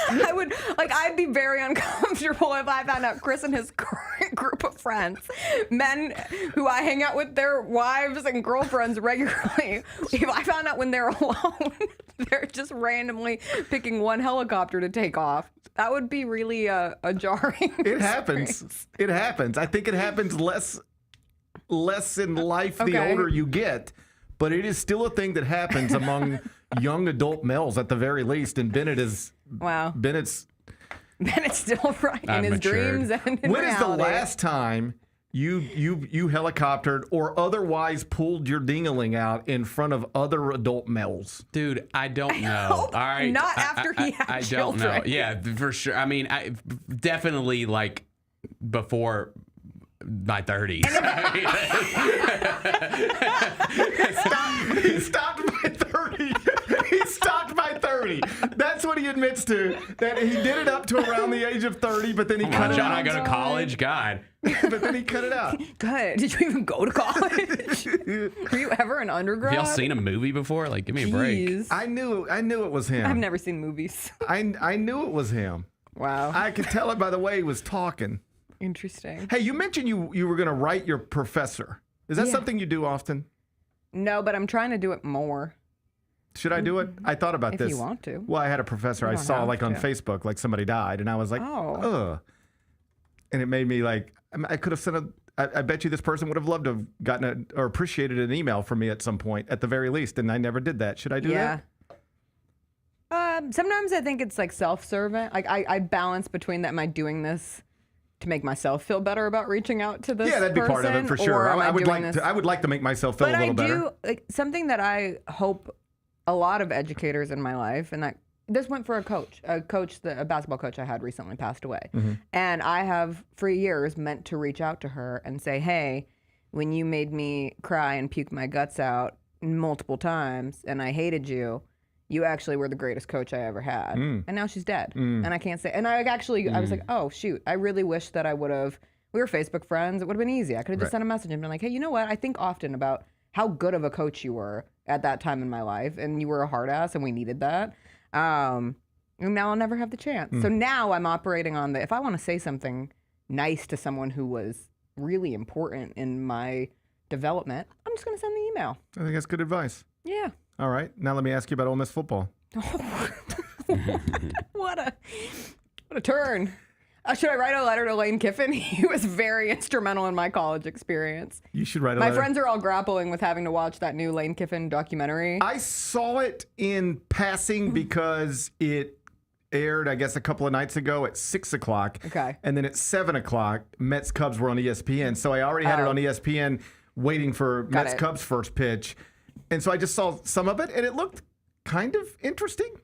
I'd be very uncomfortable if I found out Chris and his current group of friends, men who I hang out with their wives and girlfriends regularly, if I found out when they're alone, they're just randomly picking one helicopter to take off. That would be really a jarring happens. It happens. I think it happens less in life the older you get, but it is still a thing that happens among young adult males at the very least. And Bennett is Bennett's still right in his dreams and in When reality. is the last time you helicoptered or otherwise pulled your ding-a-ling out in front of other adult males? Dude, I don't know. All right. Not after he had I children. don't know. Yeah, for sure. I mean, definitely like before my 30s. He stopped by 30. He stopped by 30. That's what he admits to. That he did it up to around the age of 30, but then he cut it John, out. I go to college. God. But then he cut it out. Good. Did you even go to college? Were you ever an undergrad? Have y'all seen a movie before? Like, give me a break. Jeez. I knew it was him. I've never seen movies. I knew it was him. Wow. I could tell it by the way he was talking. Interesting. Hey, you mentioned you were going to write your professor. Is that something you do often? No, but I'm trying to do it more. Should I do it? I thought about this. If you want to. Well, I had a professor I saw like on Facebook, like somebody died, and I was like, ugh. And it made me like, I could have sent I bet you this person would have loved to have gotten or appreciated an email from me at some point, at the very least, and I never did that. Should I do that? Sometimes I think it's like self-serving. Like I balance between that. Am I doing this to make myself feel better about reaching out to this person? Yeah, that'd be part of it for sure. I would like to make myself feel a little better. But I do something that I hope a lot of educators in my life, and this went for a basketball coach I had recently passed away. Mm-hmm. And I have for years meant to reach out to her and say, hey, when you made me cry and puke my guts out multiple times and I hated you, you actually were the greatest coach I ever had. And now she's dead. And I can't say, and I was like, oh shoot, I really wish that we were Facebook friends. It would have been easy. I could have just sent a message and been like, hey, you know what? I think often about how good of a coach you were at that time in my life, and you were a hard ass and we needed that. And now I'll never have the chance. So now I'm operating on if I want to say something nice to someone who was really important in my development, I'm just going to send the email. I think that's good advice. Yeah. All right. Now let me ask you about Ole Miss football. What a turn. Should I write a letter to Lane Kiffin? He was very instrumental in my college experience. You should write a letter. My friends are all grappling with having to watch that new Lane Kiffin documentary. I saw it in passing because it aired, I guess, a couple of nights ago at 6 o'clock. Okay. And then at 7 o'clock, Mets Cubs were on ESPN. So I already had it on ESPN waiting for Mets Cubs first pitch. And so I just saw some of it, and it looked kind of interesting.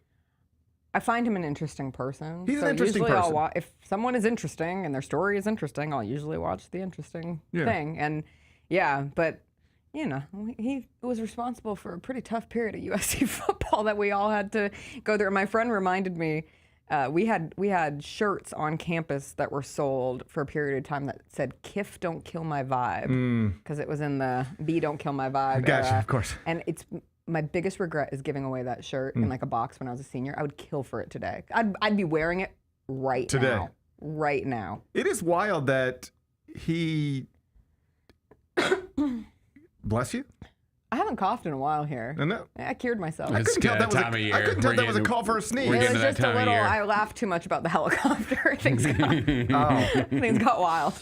I find him an interesting person. He's an interesting person. If someone is interesting and their story is interesting, I'll usually watch the interesting thing. And but he was responsible for a pretty tough period of USC football that we all had to go through. My friend reminded me, we had shirts on campus that were sold for a period of time that said "KIF don't kill my vibe," because it was in the B don't kill my vibe. Gotcha, era. of course. And it's my biggest regret is giving away that shirt in like a box when I was a senior. I would kill for it today. I'd be wearing it now. Right now. It is wild that he. Bless you. I haven't coughed in a while here. No. I cured myself. I couldn't tell that was a call for a sneeze. It was just a little. I laughed too much about the helicopter. Things got wild.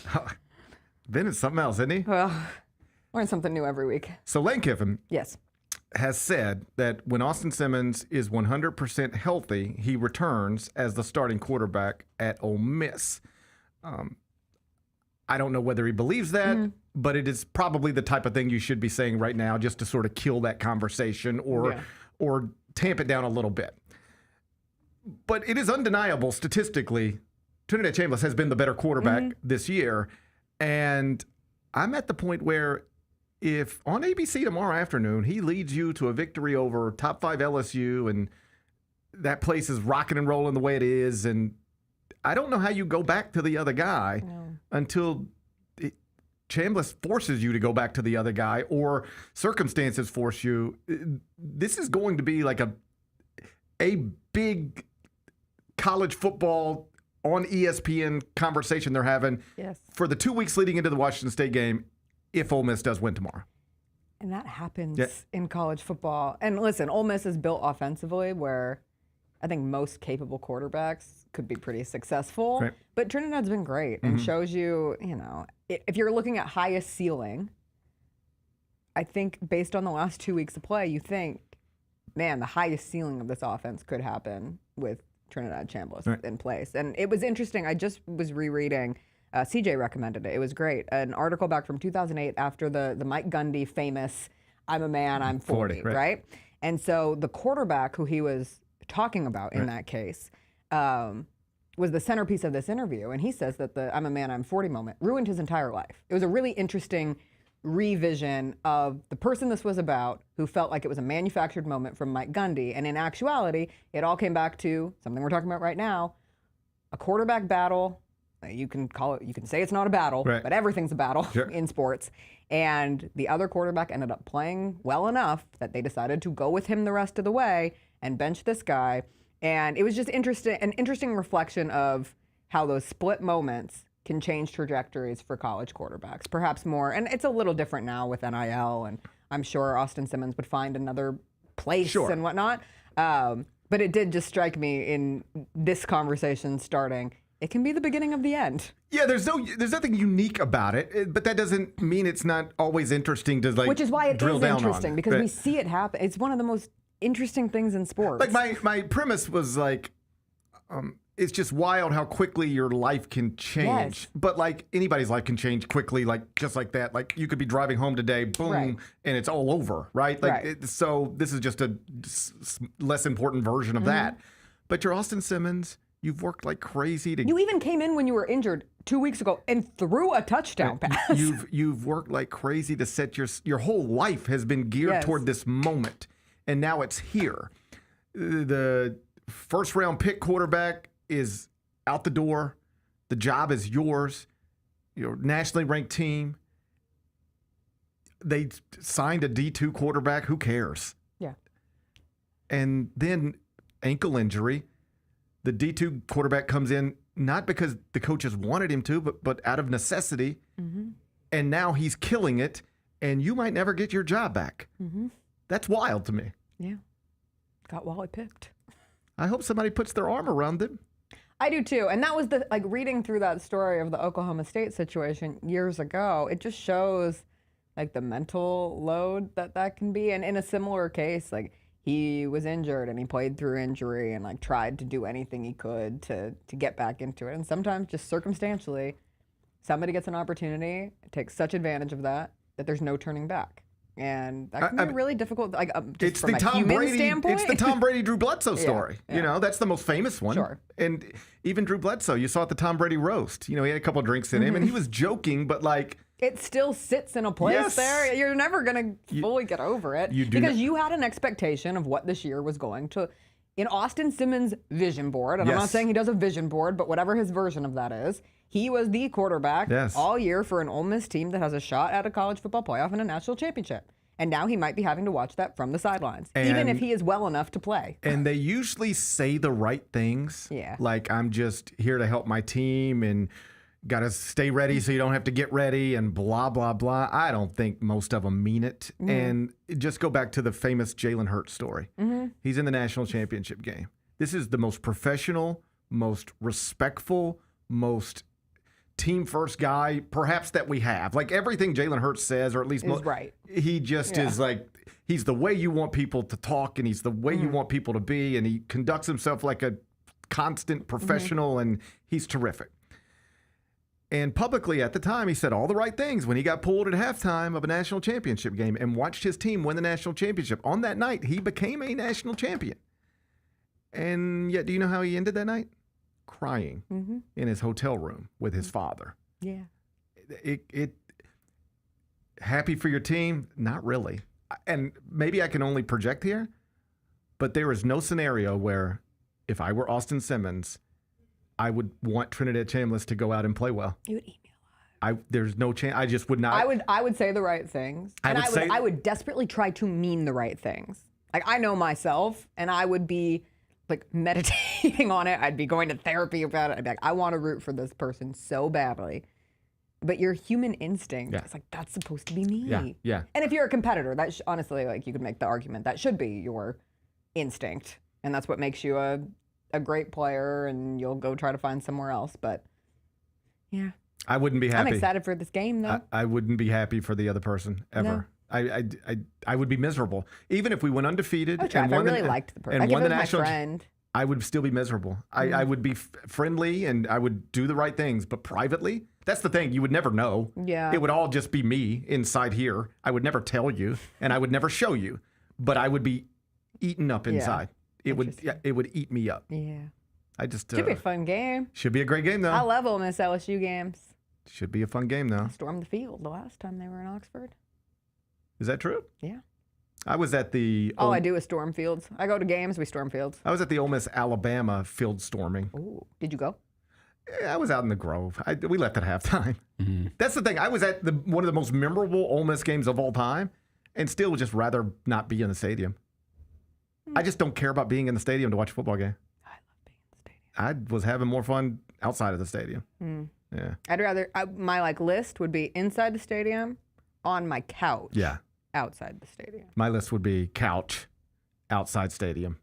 Ben is something else, isn't he? Well, learn something new every week. So Lane Kiffin yes. has said that when Austin Simmons is 100% healthy, he returns as the starting quarterback at Ole Miss. I don't know whether he believes that, but it is probably the type of thing you should be saying right now just to sort of kill that conversation or tamp it down a little bit. But it is undeniable statistically, Trinidad Chambliss has been the better quarterback this year. And I'm at the point where if on ABC tomorrow afternoon he leads you to a victory over top 5 LSU and that place is rocking and rolling the way it is, and I don't know how you go back to the other guy until Chambliss forces you to go back to the other guy or circumstances force you. This is going to be like a big college football on ESPN conversation they're having for the 2 weeks leading into the Washington State game if Ole Miss does win tomorrow. And that happens in college football. And listen, Ole Miss is built offensively where I think most capable quarterbacks could be pretty successful. Right. But Trinidad's been great and shows you, if you're looking at highest ceiling, I think based on the last 2 weeks of play, you think, man, the highest ceiling of this offense could happen with Trinidad Chambliss in place. And it was interesting. I just was rereading. CJ recommended it. It was great. An article back from 2008 after the Mike Gundy famous "I'm a man, I'm 40" right? And so the quarterback who he was talking about in that case was the centerpiece of this interview. And he says that the "I'm a man, I'm 40" moment ruined his entire life. It was a really interesting revision of the person this was about who felt like it was a manufactured moment from Mike Gundy. And in actuality, it all came back to something we're talking about right now, a quarterback battle. You can call it, you can say it's not a battle, but everything's a battle in sports. And the other quarterback ended up playing well enough that they decided to go with him the rest of the way and bench this guy. And it was just an interesting reflection of how those split moments can change trajectories for college quarterbacks, perhaps more. And it's a little different now with NIL, and I'm sure Austin Simmons would find another place and whatnot. But it did just strike me in this conversation starting, it can be the beginning of the end. Yeah, there's nothing unique about it, but that doesn't mean it's not always interesting to which is why it is interesting because we see it happen. It's one of the most interesting things in sports. Like my premise was like, it's just wild how quickly your life can change. But like anybody's life can change quickly, like just like that. Like you could be driving home today, boom, and it's all over, right? Like so this is just a less important version of that. But you're Austin Simmons. You've worked like crazy to. You even came in when you were injured 2 weeks ago and threw a touchdown pass. You've worked like crazy to set your whole life has been geared toward this moment, and now it's here. The first round pick quarterback is out the door. The job is yours. Your nationally ranked team. They signed a D2 quarterback. Who cares? Yeah. And then ankle injury. The D2 quarterback comes in not because the coaches wanted him to, but out of necessity. And now he's killing it, and you might never get your job back. That's wild to me. Yeah. Got Wally picked. I hope somebody puts their arm around him. I do too. And that was reading through that story of the Oklahoma State situation years ago, it just shows like the mental load that can be. And in a similar case, like he was injured and he played through injury and like tried to do anything he could to get back into it. And sometimes just circumstantially, somebody gets an opportunity, takes such advantage of that there's no turning back. And that can be really difficult. Like just from a human standpoint. It's the Tom Brady Drew Bledsoe story. You know, that's the most famous one. Sure. And even Drew Bledsoe, you saw at the Tom Brady roast. You know, he had a couple of drinks in him, and he was joking, but like It still sits in a place there. You're never going to fully get over it. Because you had an expectation of what this year was going to. In Austin Simmons' vision board, and I'm not saying he does a vision board, but whatever his version of that is, he was the quarterback all year for an Ole Miss team that has a shot at a college football playoff and a national championship. And now he might be having to watch that from the sidelines, even if he is well enough to play. And they usually say the right things. Yeah. Like, I'm just here to help my team and got to stay ready so you don't have to get ready and blah, blah, blah. I don't think most of them mean it. Mm-hmm. And just go back to the famous Jalen Hurts story. Mm-hmm. He's in the national championship game. This is the most professional, most respectful, most team-first guy, perhaps, that we have. Like, everything Jalen Hurts says, or at least right. He just is like, he's the way you want people to talk, and he's the way you want people to be, and he conducts himself like a constant professional, and he's terrific. And publicly at the time, he said all the right things when he got pulled at halftime of a national championship game and watched his team win the national championship. On that night, he became a national champion. And yet, do you know how he ended that night? Crying in his hotel room with his father. Yeah. Happy for your team? Not really. And maybe I can only project here, but there is no scenario where if I were Austin Simmons, I would want Trinidad Chambliss to go out and play well. You would eat me alive. There's no chance. I just would not. I would say the right things. I would desperately try to mean the right things. Like, I know myself, and I would be like meditating on it. I'd be going to therapy about it. I'd be like, I want to root for this person so badly. But your human instinct is like, that's supposed to be me. Yeah. And if you're a competitor, that honestly, like, you could make the argument that should be your instinct, and that's what makes you a great player, and you'll go try to find somewhere else. But yeah, I wouldn't be happy. I'm excited for this game, though. I wouldn't be happy for the other person ever. No. I would be miserable, even if we went undefeated. And I really liked the person. And won the national. My friend. I would still be miserable. I would be friendly and I would do the right things, but privately, that's the thing. You would never know. Yeah. It would all just be me inside here. I would never tell you, and I would never show you, but I would be eaten up inside. It would eat me up. Yeah. I just should be a fun game. Should be a great game, though. I love Ole Miss LSU games. Should be a fun game, though. I stormed the field the last time they were in Oxford. Is that true? Yeah. I was at the... All I do is storm fields. I go to games, we storm fields. I was at the Ole Miss Alabama field storming. Ooh. Did you go? I was out in the Grove. We left at halftime. Mm-hmm. That's the thing. I was at one of the most memorable Ole Miss games of all time, and still would just rather not be in the stadium. I just don't care about being in the stadium to watch a football game. I love being in the stadium. I was having more fun outside of the stadium. Yeah. I'd rather, my list would be inside the stadium, on my couch. Yeah. Outside the stadium. My list would be couch, outside stadium.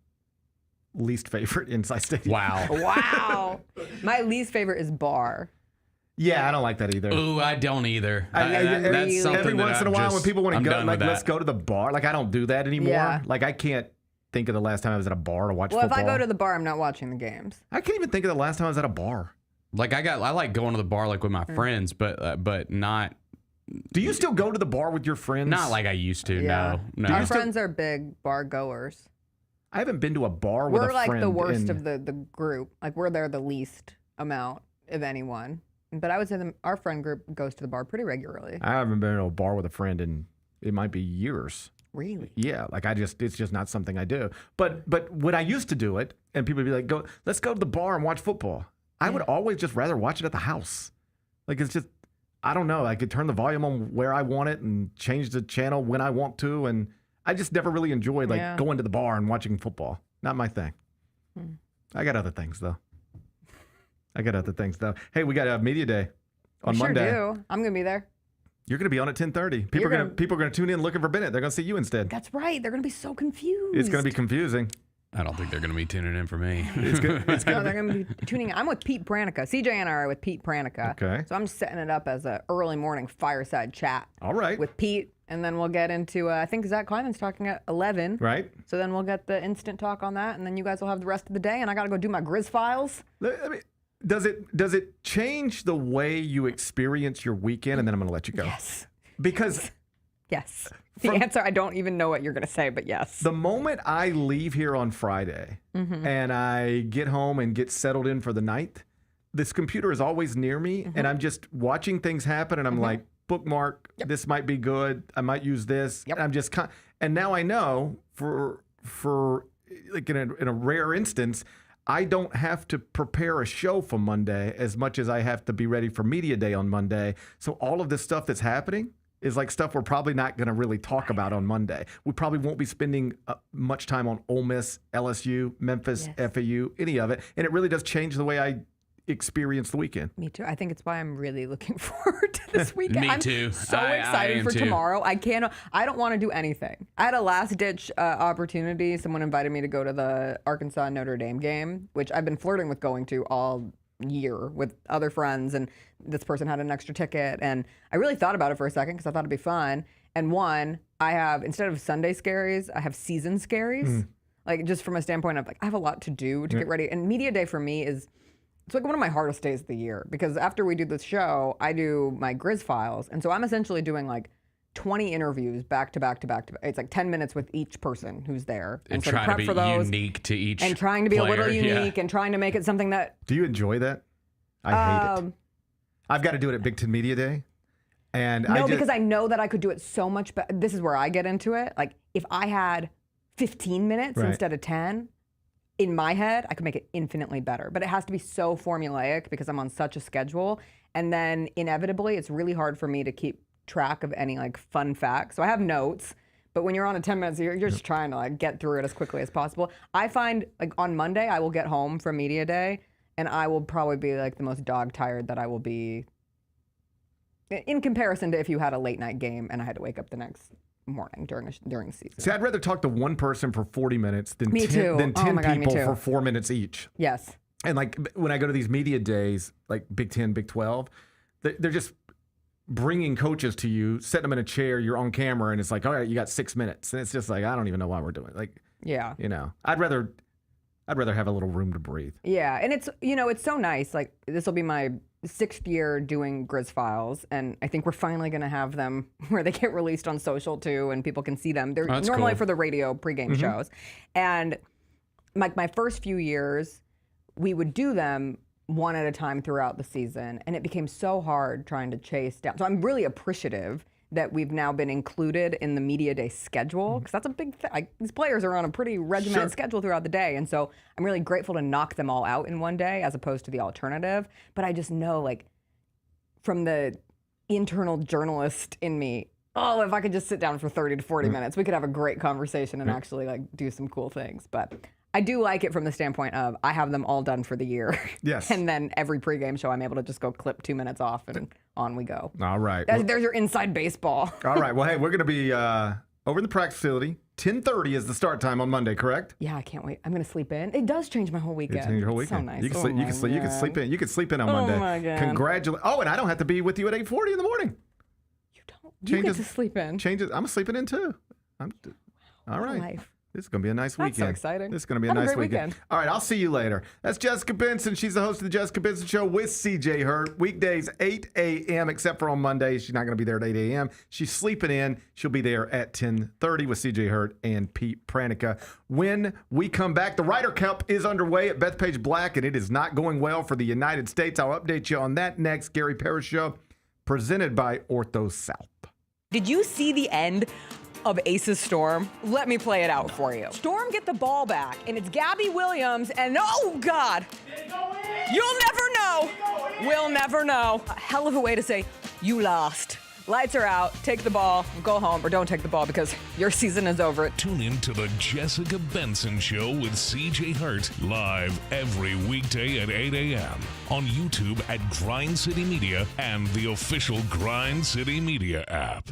Least favorite, inside stadium. Wow. Wow. My least favorite is bar. Yeah, I don't like that either. Ooh, I don't either. That's something every once in a while when people want to go, like, let's go to the bar. Like, I don't do that anymore. Yeah. Like, I can't think of the last time I was at a bar to watch football. Well, if I go to the bar, I'm not watching the games. I can't even think of the last time I was at a bar. Like, I like going to the bar, like, with my friends, but not. Do you still go to the bar with your friends? Not like I used to. Yeah. No. Our friends are big bar goers. I haven't been to a bar with a friend. We're like the worst of the group. Like, we're there the least amount of anyone. But I would say our friend group goes to the bar pretty regularly. I haven't been to a bar with a friend in, it might be years. Really? Yeah, like it's just not something I do. But when I used to do it, and people would be like, let's go to the bar and watch football. I would always just rather watch it at the house. Like, it's just, I don't know. I could turn the volume on where I want it and change the channel when I want to. And I just never really enjoyed going to the bar and watching football. Not my thing. I got other things, though. Hey, we got a media day on Monday. Sure do. I'm going to be there. You're going to be on at 10:30. People are going to tune in looking for Bennett. They're going to see you instead. That's right. They're going to be so confused. It's going to be confusing. I don't think they're going to be tuning in for me. They're going to be tuning in. I'm with Pete Pranica. CJ and I are with Pete Pranica. Okay. So I'm just setting it up as an early morning fireside chat. All right. With Pete. And then we'll get into, I think Zach Kleiman's talking at 11. Right. So then we'll get the instant talk on that. And then you guys will have the rest of the day. And I got to go do my Grizz files. Does it change the way you experience your weekend? And then I'm going to let you go. Yes. Because... Yes. The answer, I don't even know what you're going to say, but yes. The moment I leave here on Friday and I get home and get settled in for the night, this computer is always near me and I'm just watching things happen and I'm like, bookmark. Yep. This might be good. I might use this. Yep. I'm just and now I know for like in a rare instance, I don't have to prepare a show for Monday as much as I have to be ready for media day on Monday. So all of this stuff that's happening is like stuff we're probably not going to really talk about on Monday. We probably won't be spending much time on Ole Miss, LSU, Memphis, FAU, any of it. And it really does change the way I experience the weekend. Me too. I think it's why I'm really looking forward to this weekend. Me too. I'm so excited for tomorrow. I don't want to do anything. I had a last-ditch opportunity. Someone invited me to go to the Arkansas Notre Dame game, which I've been flirting with going to all year with other friends, and this person had an extra ticket, and I really thought about it for a second because I thought it'd be fun. And one, I have, instead of Sunday scaries, I have season scaries. Like, just from a standpoint of, like, I have a lot to do to get ready. And media day for me is, it's like one of my hardest days of the year, because after we do this show, I do my Grizz files. And so I'm essentially doing like 20 interviews back to back to back to back. It's like 10 minutes with each person who's there. And so trying to be unique to each and trying to be player, a little unique and trying to make it something that... Do you enjoy that? I hate it. I've got to do it at Big Ten Media Day. And because I know that I could do it so much better. This is where I get into it. Like, if I had 15 minutes instead of 10, in my head, I could make it infinitely better. But it has to be so formulaic because I'm on such a schedule. And then inevitably, it's really hard for me to keep track of any like fun facts. So I have notes, but when you're on a 10 minutes, you're just trying to like get through it as quickly as possible. I find like on Monday, I will get home from media day and I will probably be like the most dog tired that I will be in comparison to if you had a late night game and I had to wake up the next morning during the season. See, I'd rather talk to one person for 40 minutes than me 10 too. People for 4 minutes each. Yes. And like when I go to these media days, like Big 10, Big 12, they're just bringing coaches to you, setting them in a chair, you're on camera, and it's like, all right, you got 6 minutes. And it's just like, I don't even know why we're doing it. Like, yeah, you know, I'd rather have a little room to breathe. Yeah. And it's, you know, it's so nice. Like, this will be my 6th year doing Grizz Files, and I think we're finally going to have them where they get released on social too, and people can see them. They're normally for the radio pregame shows. And like my first few years, we would do them one at a time throughout the season, and it became so hard trying to chase down. So I'm really appreciative that we've now been included in the media day schedule, because that's a big thing. Like, these players are on a pretty regimented schedule throughout the day, and so I'm really grateful to knock them all out in one day as opposed to the alternative. But I just know, like, from the internal journalist in me, oh, if I could just sit down for 30 to 40 minutes, we could have a great conversation and actually like do some cool things. But I do like it from the standpoint of I have them all done for the year. Yes. And then every pregame show, I'm able to just go clip 2 minutes off and on we go. All right. There's your inside baseball. All right. Well, hey, we're going to be over in the practice facility. 10:30 is the start time on Monday, correct? Yeah, I can't wait. I'm going to sleep in. It does change my whole weekend. It changes your whole weekend. So nice. You can sleep. You can sleep. You can sleep in. You can sleep in on Monday. Oh my God. Congratulations. Oh, and I don't have to be with you at 8:40 in the morning. You don't. You get to sleep in. Changes. I'm sleeping in too. All right. Life. This is going to be a nice weekend. That's so exciting. This is going to be a nice weekend. All right, I'll see you later. That's Jessica Benson. She's the host of the Jessica Benson Show with CJ Hurt. Weekdays, 8 a.m., except for on Mondays. She's not going to be there at 8 a.m. She's sleeping in. She'll be there at 10:30 with CJ Hurt and Pete Pranica. When we come back, the Ryder Cup is underway at Bethpage Black, and it is not going well for the United States. I'll update you on that next. Gary Parrish Show, presented by Ortho South. Did you see the end of Ace's Storm? Let me play it out for you. Storm get the ball back, and it's Gabby Williams, and oh God, you'll never know. We'll never know. A hell of a way to say you lost. Lights are out, take the ball, go home, or don't take the ball because your season is over. Tune in to the Jessica Benson Show with CJ Hurt, live every weekday at 8 a.m. on YouTube at Grind City Media and the official Grind City Media app.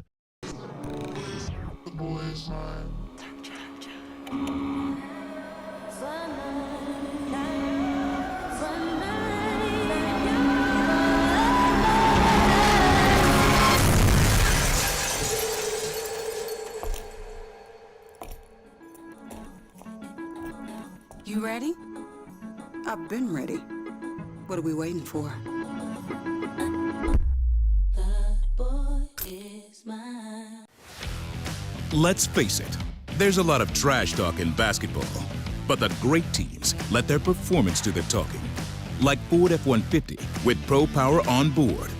You ready? I've been ready. What are we waiting for? Let's face it, there's a lot of trash talk in basketball, but the great teams let their performance do the talking. Like Ford F-150 with Pro Power on board.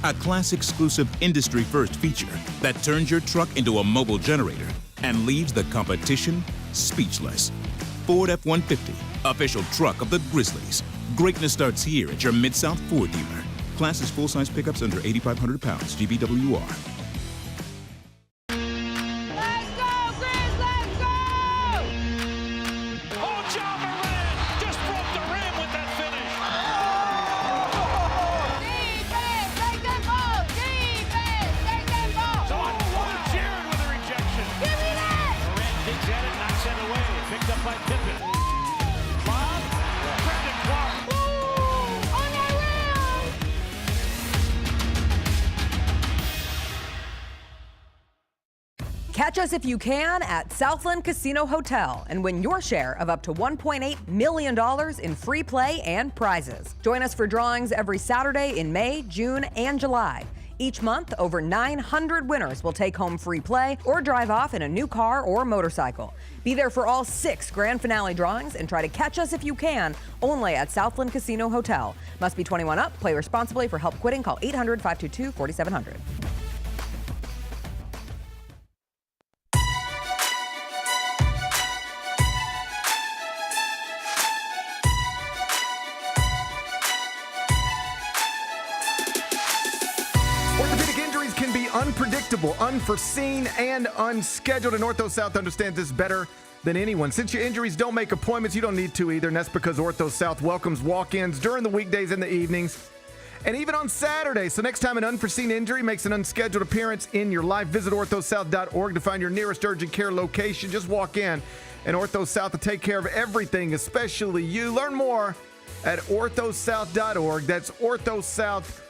a class-exclusive industry-first feature that turns your truck into a mobile generator and leaves the competition speechless. Ford F-150, official truck of the Grizzlies. Greatness starts here at your Mid-South Ford dealer. Class is full-size pickups under 8,500 pounds, GBWR. Catch us if you can at Southland Casino Hotel and win your share of up to $1.8 million in free play and prizes. Join us for drawings every Saturday in May, June, and July. Each month, over 900 winners will take home free play or drive off in a new car or motorcycle. Be there for all 6 grand finale drawings and try to catch us if you can, only at Southland Casino Hotel. Must be 21 up. Play responsibly. For help quitting, call 800-522-4700. Unpredictable, unforeseen, and unscheduled. And Ortho South understands this better than anyone. Since your injuries don't make appointments, you don't need to either. And that's because Ortho South welcomes walk-ins during the weekdays and the evenings, and even on Saturdays. So next time an unforeseen injury makes an unscheduled appearance in your life, visit orthosouth.org to find your nearest urgent care location. Just walk in, and Ortho South will take care of everything, especially you. Learn more at orthosouth.org. That's orthosouth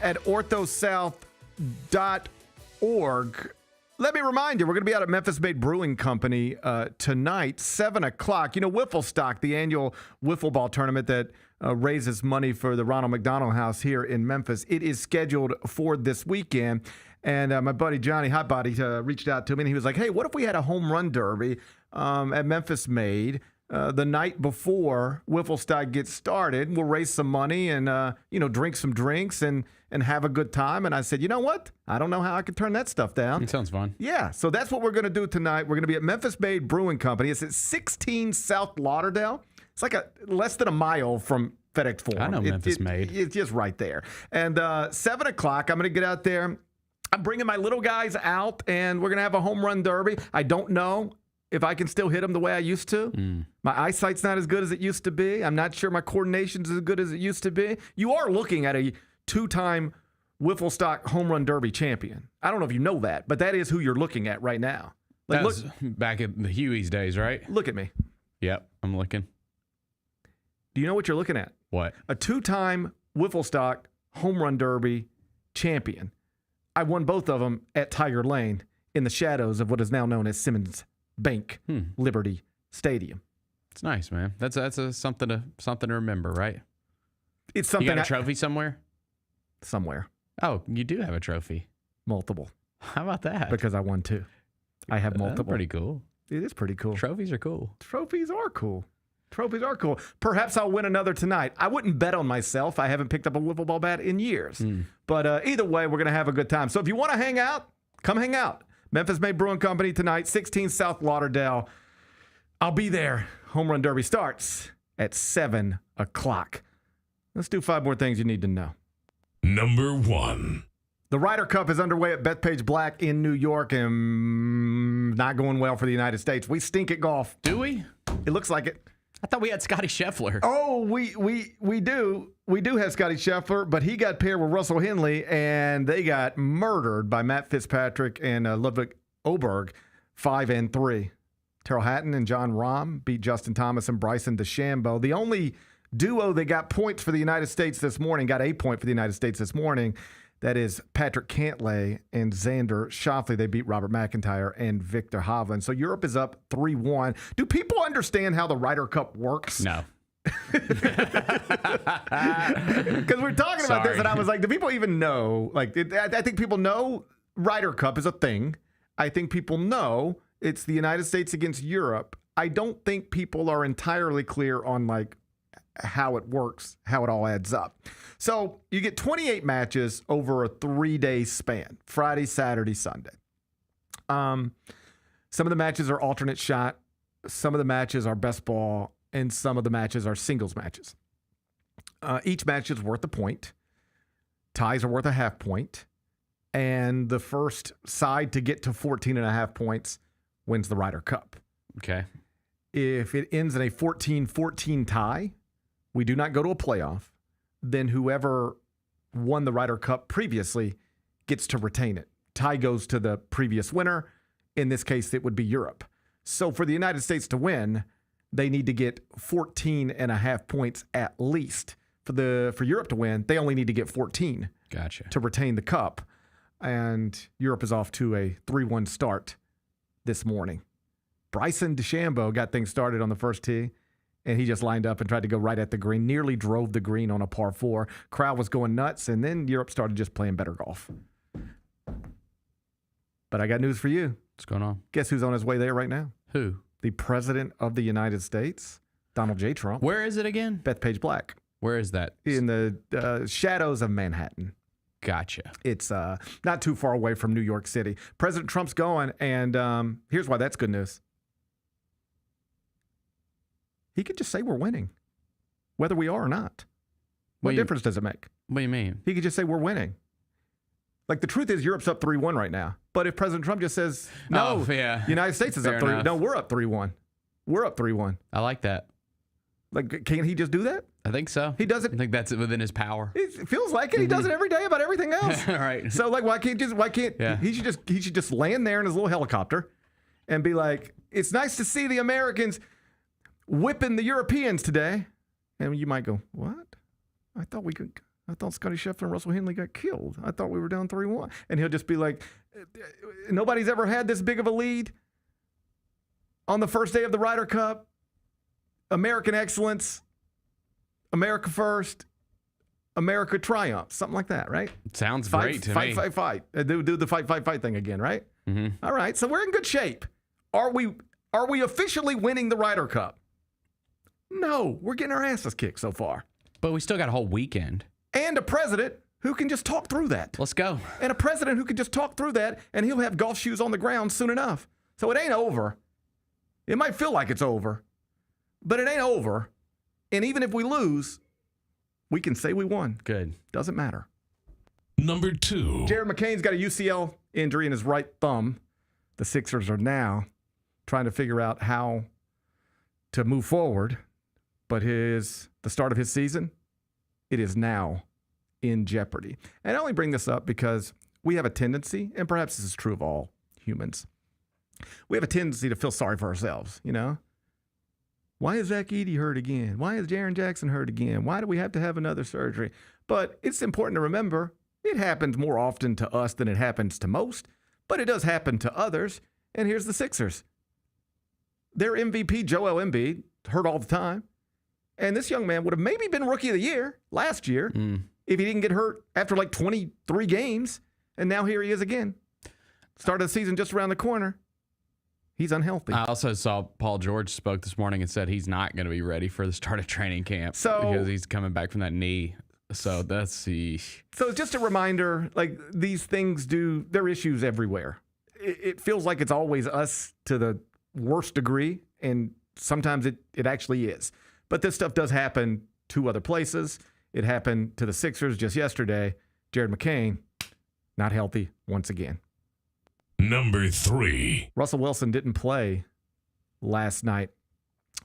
at orthosouth.org. Let me remind you, we're going to be out at Memphis-made Brewing Company tonight, 7 o'clock. You know, Wiffle Stock, the annual wiffle ball tournament that raises money for the Ronald McDonald House here in Memphis. It is scheduled for this weekend. And my buddy Johnny Hotbody reached out to me, and he was like, hey, what if we had a home run derby at Memphis-made the night before Wiffle Stock gets started? We'll raise some money and, drink some drinks and have a good time. And I said, you know what? I don't know how I could turn that stuff down. It sounds fun. Yeah, so that's what we're going to do tonight. We're going to be at Memphis-made Brewing Company. It's at 16 South Lauderdale. It's like less than a mile from FedEx Forum. I know Memphis-made. It's just right there. And 7 o'clock, I'm going to get out there. I'm bringing my little guys out, and we're going to have a home run derby. I don't know if I can still hit them the way I used to. My eyesight's not as good as it used to be. I'm not sure my coordination's as good as it used to be. You are looking at a 2-time Wiffle Stock home run derby champion. I don't know if you know that, but that is who you're looking at right now. Like, that was back in the Huey's days, right? Look at me. Yep, I'm looking. Do you know what you're looking at? What? A 2-time Wiffle Stock home run derby champion. I won both of them at Tiger Lane in the shadows of what is now known as Simmons Bank Liberty Stadium. It's nice, man. That's something to remember, right? It's something. You got a trophy somewhere? Somewhere. Oh, you do have a trophy. Multiple. How about that? Because I won 2. I have multiple. That's pretty cool. It is pretty cool. Trophies are cool. Trophies are cool. Trophies are cool. Perhaps I'll win another tonight. I wouldn't bet on myself. I haven't picked up a wiffle ball bat in years. But either way, we're going to have a good time. So if you want to hang out, come hang out. Memphis-made Brewing Company tonight, 16 South Lauderdale. I'll be there. Home Run Derby starts at 7 o'clock. Let's do 5 more things you need to know. Number 1. The Ryder Cup is underway at Bethpage Black in New York and not going well for the United States. We stink at golf. Do we? It looks like it. I thought we had Scotty Scheffler. Oh, we do. We do have Scotty Scheffler, but he got paired with Russell Henley, and they got murdered by Matt Fitzpatrick and Ludwig Oberg, 5-3. Terrell Hatton and John Rahm beat Justin Thomas and Bryson DeChambeau. The only duo that got points for the United States this morning, got a point for the United States this morning, that is Patrick Cantlay and Xander Schauffele. They beat Robert McIntyre and Victor Hovland. So Europe is up 3-1. Do people understand how the Ryder Cup works? No. Because we're talking about this, and I was like, do people even know? Like, I think people know Ryder Cup is a thing. I think people know it's the United States against Europe. I don't think people are entirely clear on, like, how it works, how it all adds up. So you get 28 matches over a 3-day span, Friday, Saturday, Sunday. Some of the matches are alternate shot. Some of the matches are best ball, and some of the matches are singles matches. Each match is worth a point. Ties are worth a half point. And the first side to get to 14.5 points wins the Ryder Cup. Okay. If it ends in a 14-14 tie, we do not go to a playoff. Then whoever won the Ryder Cup previously gets to retain it. Tie goes to the previous winner. In this case, it would be Europe. So for the United States to win, they need to get 14.5 points at least. For Europe to win, they only need to get 14 to retain the cup. And Europe is off to a 3-1 start this morning. Bryson DeChambeau got things started on the first tee, and he just lined up and tried to go right at the green, nearly drove the green on a par 4. Crowd was going nuts, and then Europe started just playing better golf. But I got news for you. What's going on? Guess who's on his way there right now? Who? The President of the United States, Donald J. Trump. Where is it again? Bethpage Black. Where is that? In the shadows of Manhattan. Gotcha. It's not too far away from New York City. President Trump's going, and here's why that's good news. He could just say we're winning, whether we are or not. What difference does it make? What do you mean? He could just say we're winning. Like, the truth is Europe's up 3-1 right now. But if President Trump just says, no, United States is up 3-1. No, we're up 3-1. We're up 3-1. I like that. Like, can't he just do that? I think so. He does it. I think that's within his power. It feels like it. He does it every day about everything else. All right. So, like, he should just land there in his little helicopter and be like, it's nice to see the Americans whipping the Europeans today. And you might go, what? I thought Scotty Scheffler and Russell Henley got killed. I thought we were down 3-1. And he'll just be like, nobody's ever had this big of a lead on the first day of the Ryder Cup. American excellence, America first, America triumphs, something like that, right? Sounds great to me. Fight. Do the fight thing again, right? Mm-hmm. All right, so we're in good shape. Are we officially winning the Ryder Cup? No, we're getting our asses kicked so far. But we still got a whole weekend. And a president who can just talk through that. Let's go. And a president who can just talk through that, and he'll have golf shoes on the ground soon enough. So it ain't over. It might feel like it's over, but it ain't over. And even if we lose, we can say we won. Good. Doesn't matter. Number 2. Jared McCain's got a UCL injury in his right thumb. The Sixers are now trying to figure out how to move forward. But the start of his season, it is now in jeopardy. And I only bring this up because we have a tendency, and perhaps this is true of all humans, we have a tendency to feel sorry for ourselves, you know? Why is Zach Edey hurt again? Why is Jaren Jackson hurt again? Why do we have to have another surgery? But it's important to remember it happens more often to us than it happens to most, but it does happen to others. And here's the Sixers. Their MVP, Joel Embiid, hurt all the time. And this young man would have maybe been Rookie of the Year last year if he didn't get hurt after like 23 games. And now here he is again. Start of the season just around the corner. He's unhealthy. I also saw Paul George spoke this morning and said he's not going to be ready for the start of training camp because he's coming back from that knee. So that's the. So it's just a reminder, like, these things there are issues everywhere. It feels like it's always us to the worst degree, and sometimes it actually is. But this stuff does happen to other places. It happened to the Sixers just yesterday. Jared McCain, not healthy once again. Number 3. Russell Wilson didn't play last night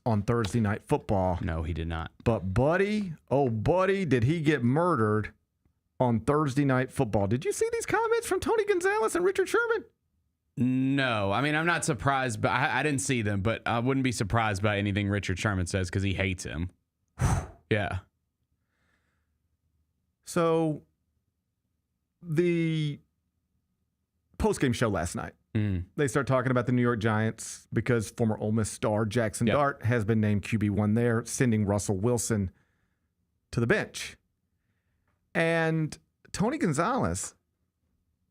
on Thursday Night Football. No, he did not. But buddy, did he get murdered on Thursday Night Football. Did you see these comments from Tony Gonzalez and Richard Sherman? No. I mean, I'm not surprised, but I didn't see them, but I wouldn't be surprised by anything Richard Sherman says because he hates him. Yeah. So the post-game show last night, they start talking about the New York Giants because former Ole Miss star Jackson Dart has been named QB1 there, sending Russell Wilson to the bench. And Tony Gonzalez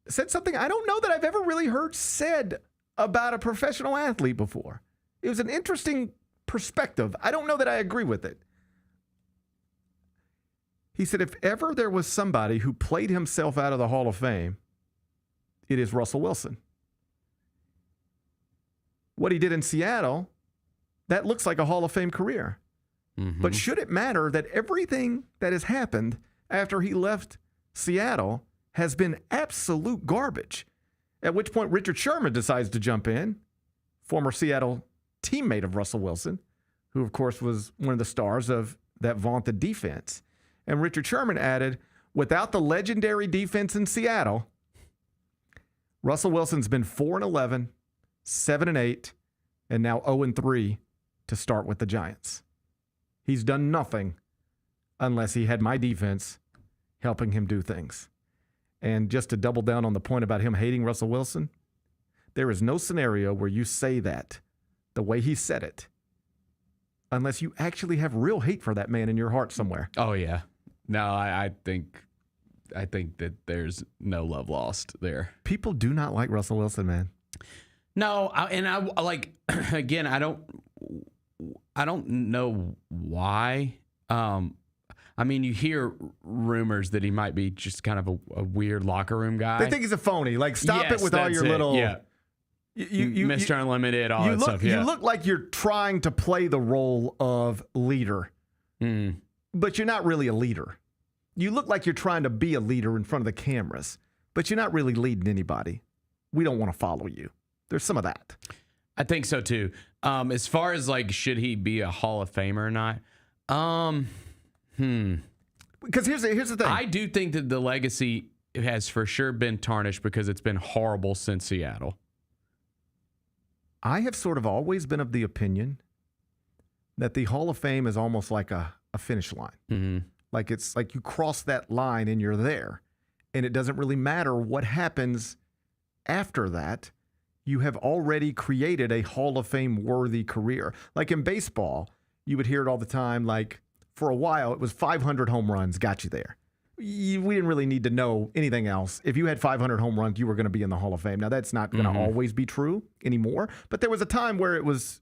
said something I don't know that I've ever really heard said about a professional athlete before. It was an interesting perspective. I don't know that I agree with it. He said, if ever there was somebody who played himself out of the Hall of Fame, it is Russell Wilson. What he did in Seattle, that looks like a Hall of Fame career. Mm-hmm. But should it matter that everything that has happened after he left Seattle has been absolute garbage? At which point Richard Sherman decides to jump in, former Seattle teammate of Russell Wilson, who, of course, was one of the stars of that vaunted defense. And Richard Sherman added, without the legendary defense in Seattle, Russell Wilson's been 4-11, 7-8, and now 0-3 to start with the Giants. He's done nothing unless he had my defense helping him do things. And just to double down on the point about him hating Russell Wilson, there is no scenario where you say that the way he said it unless you actually have real hate for that man in your heart somewhere. Oh, yeah. No, I think that there's no love lost there. People do not like Russell Wilson, man. No, again, I don't know why. I mean, you hear rumors that he might be just kind of a weird locker room guy. They think he's a phony. Like, stop Yes, it with all that's your it. little... Yeah. Mr. Unlimited, all that stuff. Yeah. You look like you're trying to play the role of leader, but you're not really a leader. You look like you're trying to be a leader in front of the cameras, but you're not really leading anybody. We don't want to follow you. There's some of that. I think so, too. As far as, like, should he be a Hall of Famer or not? Because here's the thing. I do think that the legacy has for sure been tarnished because it's been horrible since Seattle. I have sort of always been of the opinion that the Hall of Fame is almost like a finish line. Mm-hmm. Like it's like you cross that line and you're there. And it doesn't really matter what happens after that. You have already created a Hall of Fame worthy career. Like in baseball, you would hear it all the time. Like for a while, it was 500 home runs got you there. We didn't really need to know anything else. If you had 500 home runs, you were going to be in the Hall of Fame. Now, that's not going to always be true anymore. But there was a time where it was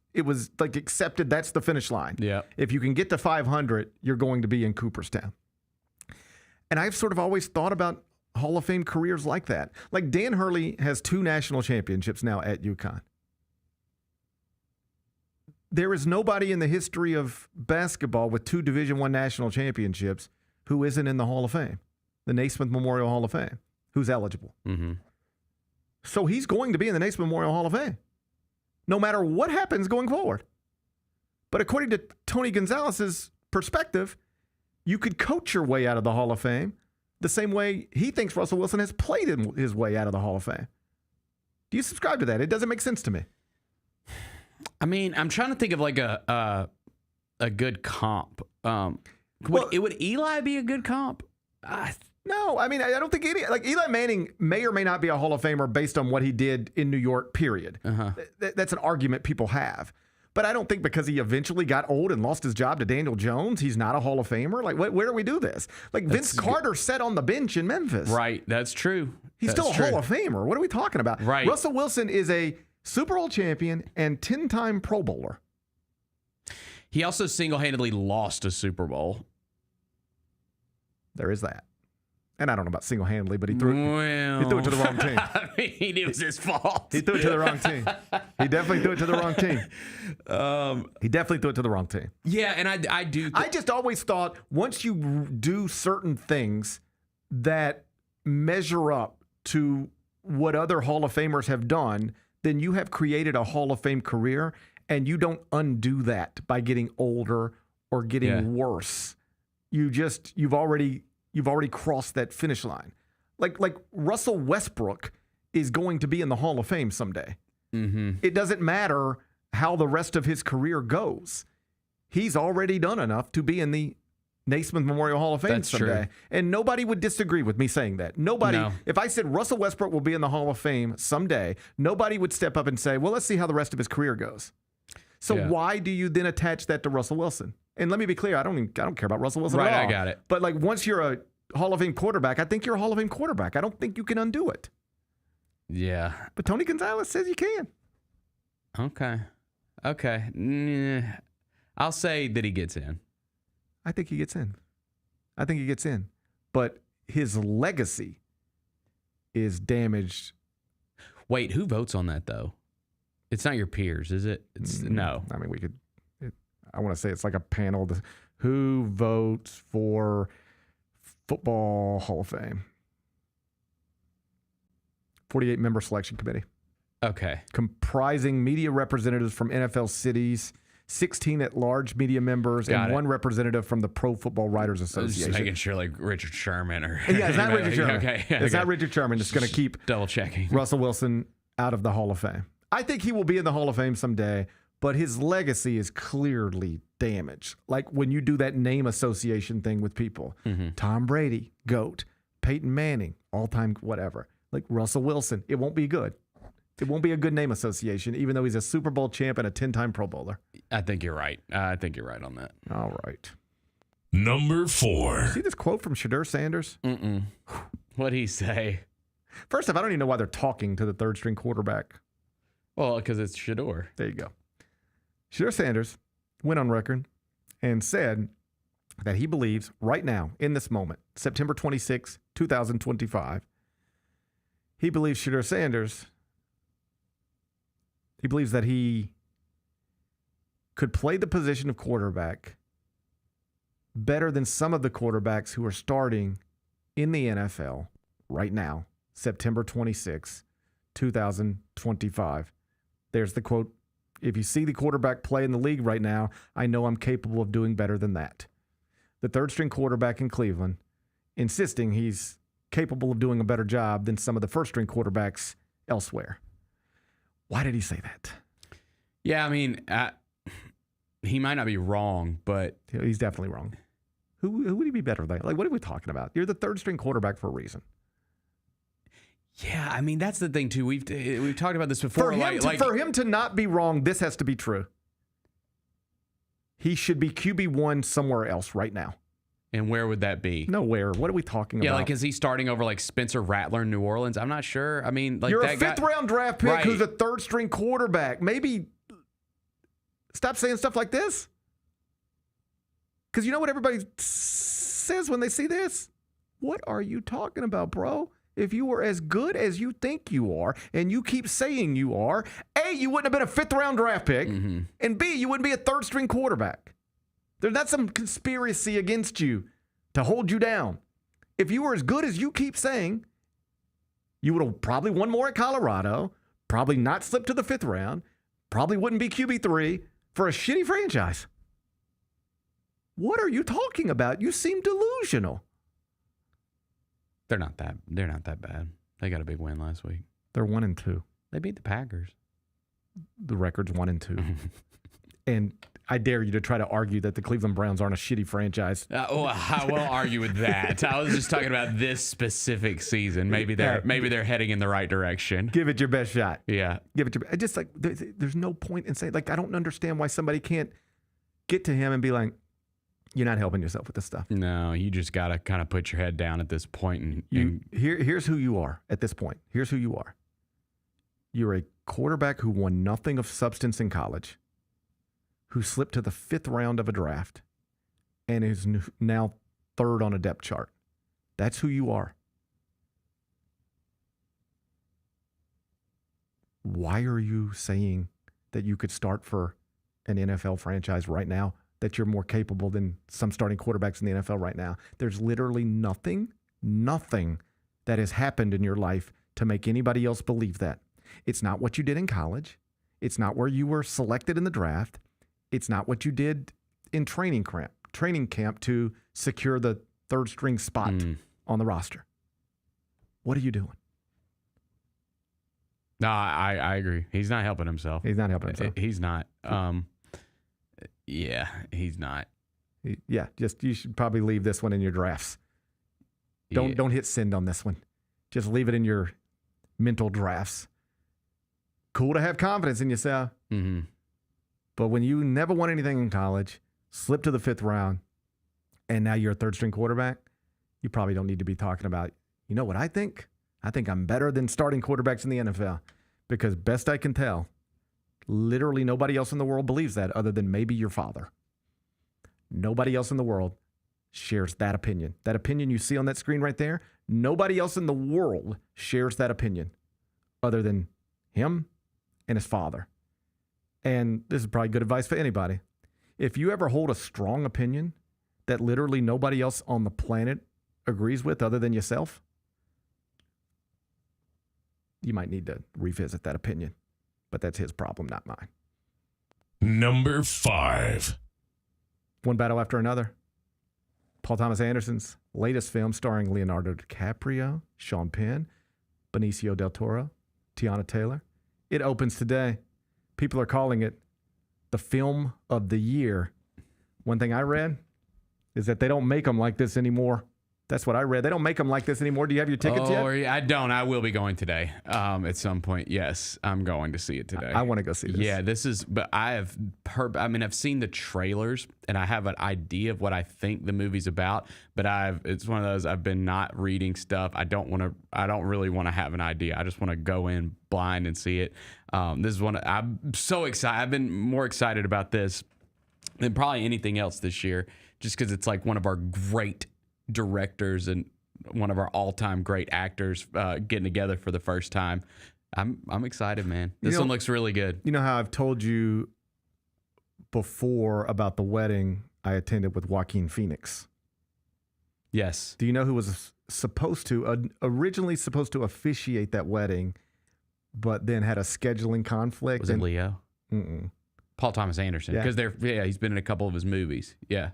like accepted that's the finish line. Yeah. If you can get to 500, you're going to be in Cooperstown. And I've sort of always thought about Hall of Fame careers like that. Like Dan Hurley has 2 national championships now at UConn. There is nobody in the history of basketball with 2 Division I national championships who isn't in the Hall of Fame, the Naismith Memorial Hall of Fame, who's eligible. Mm-hmm. So he's going to be in the Naismith Memorial Hall of Fame, no matter what happens going forward. But according to Tony Gonzalez's perspective, you could coach your way out of the Hall of Fame the same way he thinks Russell Wilson has played his way out of the Hall of Fame. Do you subscribe to that? It doesn't make sense to me. I mean, I'm trying to think of like a good comp. Would Eli be a good comp? No, I mean, I don't think Eli Manning may or may not be a Hall of Famer based on what he did in New York, period. Uh-huh. That's an argument people have. But I don't think because he eventually got old and lost his job to Daniel Jones, he's not a Hall of Famer. Like, where do we do this? Like, Vince Carter sat on the bench in Memphis. Right, that's true. He's still a Hall of Famer. What are we talking about? Right. Russell Wilson is a Super Bowl champion and 10-time Pro Bowler. He also single-handedly lost a Super Bowl. There is that. And I don't know about single-handedly, but he threw it to the wrong team. I mean, it was his fault. He threw it to the wrong team. He definitely threw it to the wrong team. He definitely threw it to the wrong team. Yeah, and I do. I just always thought once you do certain things that measure up to what other Hall of Famers have done, then you have created a Hall of Fame career, and you don't undo that by getting older or getting worse. You've already crossed that finish line. Like Russell Westbrook is going to be in the Hall of Fame someday. Mm-hmm. It doesn't matter how the rest of his career goes. He's already done enough to be in the Naismith Memorial Hall of Fame someday. True. And nobody would disagree with me saying that. Nobody, if I said Russell Westbrook will be in the Hall of Fame someday, nobody would step up and say, well, let's see how the rest of his career goes. So why do you then attach that to Russell Wilson? And let me be clear, I don't care about Russell Wilson at all. Right, I got it. But like once you're a Hall of Fame quarterback, I think you're a Hall of Fame quarterback. I don't think you can undo it. Yeah. But Tony Gonzalez says you can. Okay. I'll say that he gets in. I think he gets in. I think he gets in. But his legacy is damaged. Wait, who votes on that, though? It's not your peers, is it? No. I mean, I want to say it's like a panel. Who votes for Football Hall of Fame? 48-member selection committee. Okay. Comprising media representatives from NFL cities, 16 at-large media members, and one representative from the Pro Football Writers Association. Just making sure, like Richard Sherman or... Yeah, it's not Richard Sherman. Okay. It's not Richard Sherman. It's going to keep double-checking Russel Wilson out of the Hall of Fame. I think he will be in the Hall of Fame someday, but his legacy is clearly damaged. Like when you do that name association thing with people. Mm-hmm. Tom Brady, GOAT. Peyton Manning, all-time whatever. Like Russell Wilson, it won't be good. It won't be a good name association, even though he's a Super Bowl champ and a 10-time Pro Bowler. I think you're right. I think you're right on that. All right. Number 4. See this quote from Shadeur Sanders? Mm-mm. What'd he say? First off, I don't even know why they're talking to the third-string quarterback. Well, because it's Shadeur. There you go. Shadeur Sanders went on record and said that he believes right now, in this moment, September 26, 2025, he believes Shadeur Sanders, he believes that he could play the position of quarterback better than some of the quarterbacks who are starting in the NFL right now, September 26, 2025. There's the quote. If you see the quarterback play in the league right now, I know I'm capable of doing better than that. The third-string quarterback in Cleveland insisting he's capable of doing a better job than some of the first-string quarterbacks elsewhere. Why did he say that? Yeah, I mean, he might not be wrong, but... He's definitely wrong. Who would he be better than? Like, what are we talking about? You're the third-string quarterback for a reason. Yeah, I mean, that's the thing, too. We've talked about this before. For him to not be wrong, this has to be true. He should be QB1 somewhere else right now. And where would that be? Nowhere. What are we talking about? Yeah, like, is he starting over, like, Spencer Rattler in New Orleans? I'm not sure. I mean, like, you're that a fifth-round draft pick who's a third-string quarterback. Maybe stop saying stuff like this. Because you know what everybody says when they see this? What are you talking about, bro? If you were as good as you think you are, and you keep saying you are, A, you wouldn't have been a fifth-round draft pick, and B, you wouldn't be a third-string quarterback. There's not some conspiracy against you to hold you down. If you were as good as you keep saying, you would have probably won more at Colorado, probably not slipped to the fifth round, probably wouldn't be QB3 for a shitty franchise. What are you talking about? You seem delusional. They're not that bad. They got a big win last week. They're 1-2. They beat the Packers. The record's 1-2. And I dare you to try to argue that the Cleveland Browns aren't a shitty franchise. I will argue with that. I was just talking about this specific season. Maybe they're heading in the right direction. Give it your best shot. Yeah. Give it your just like there's no point in saying, like, I don't understand why somebody can't get to him and be like, you're not helping yourself with this stuff. No, you just got to kind of put your head down at this point. Here's who you are at this point. Here's who you are. You're a quarterback who won nothing of substance in college, who slipped to the fifth round of a draft, and is now third on a depth chart. That's who you are. Why are you saying that you could start for an NFL franchise right now, that you're more capable than some starting quarterbacks in the NFL right now? There's literally nothing that has happened in your life to make anybody else believe that. It's not what you did in college. It's not where you were selected in the draft. It's not what you did in training camp to secure the third string spot on the roster. What are you doing? No, I agree. He's not helping himself. He's not helping himself. He's not. Yeah, he's not. Yeah, you should probably leave this one in your drafts. Don't hit send on this one. Just leave it in your mental drafts. Cool to have confidence in yourself. Mm-hmm. But when you never won anything in college, slip to the fifth round, and now you're a third string quarterback, you probably don't need to be talking about, you know what I think? I think I'm better than starting quarterbacks in the NFL. Because best I can tell, literally nobody else in the world believes that other than maybe your father. Nobody else in the world shares that opinion. That opinion you see on that screen right there, nobody else in the world shares that opinion other than him and his father. And this is probably good advice for anybody. If you ever hold a strong opinion that literally nobody else on the planet agrees with other than yourself, you might need to revisit that opinion. But that's his problem, not mine. Number 5. One Battle After Another. Paul Thomas Anderson's latest film starring Leonardo DiCaprio, Sean Penn, Benicio del Toro, Tiana Taylor. It opens today. People are calling it the film of the year. One thing I read is that they don't make them like this anymore. That's what I read. They don't make them like this anymore. Do you have your tickets yet? I don't. I will be going today at some point. Yes, I'm going to see it today. I want to go see this. Yeah, this is, but I have heard, I've seen the trailers and I have an idea of what I think the movie's about, but it's one of those, I've been not reading stuff. I don't really want to have an idea. I just want to go in blind and see it. This is I'm so excited. I've been more excited about this than probably anything else this year, just because it's like one of our great directors and one of our all-time great actors getting together for the first time. I'm excited, man. This one looks really good. You know how I've told you before about the wedding I attended with Joaquin Phoenix? Yes. Do you know who was originally supposed to officiate that wedding, but then had a scheduling conflict? Was it Leo? Mm-mm. Paul Thomas Anderson. Because he's been in a couple of his movies. Yeah.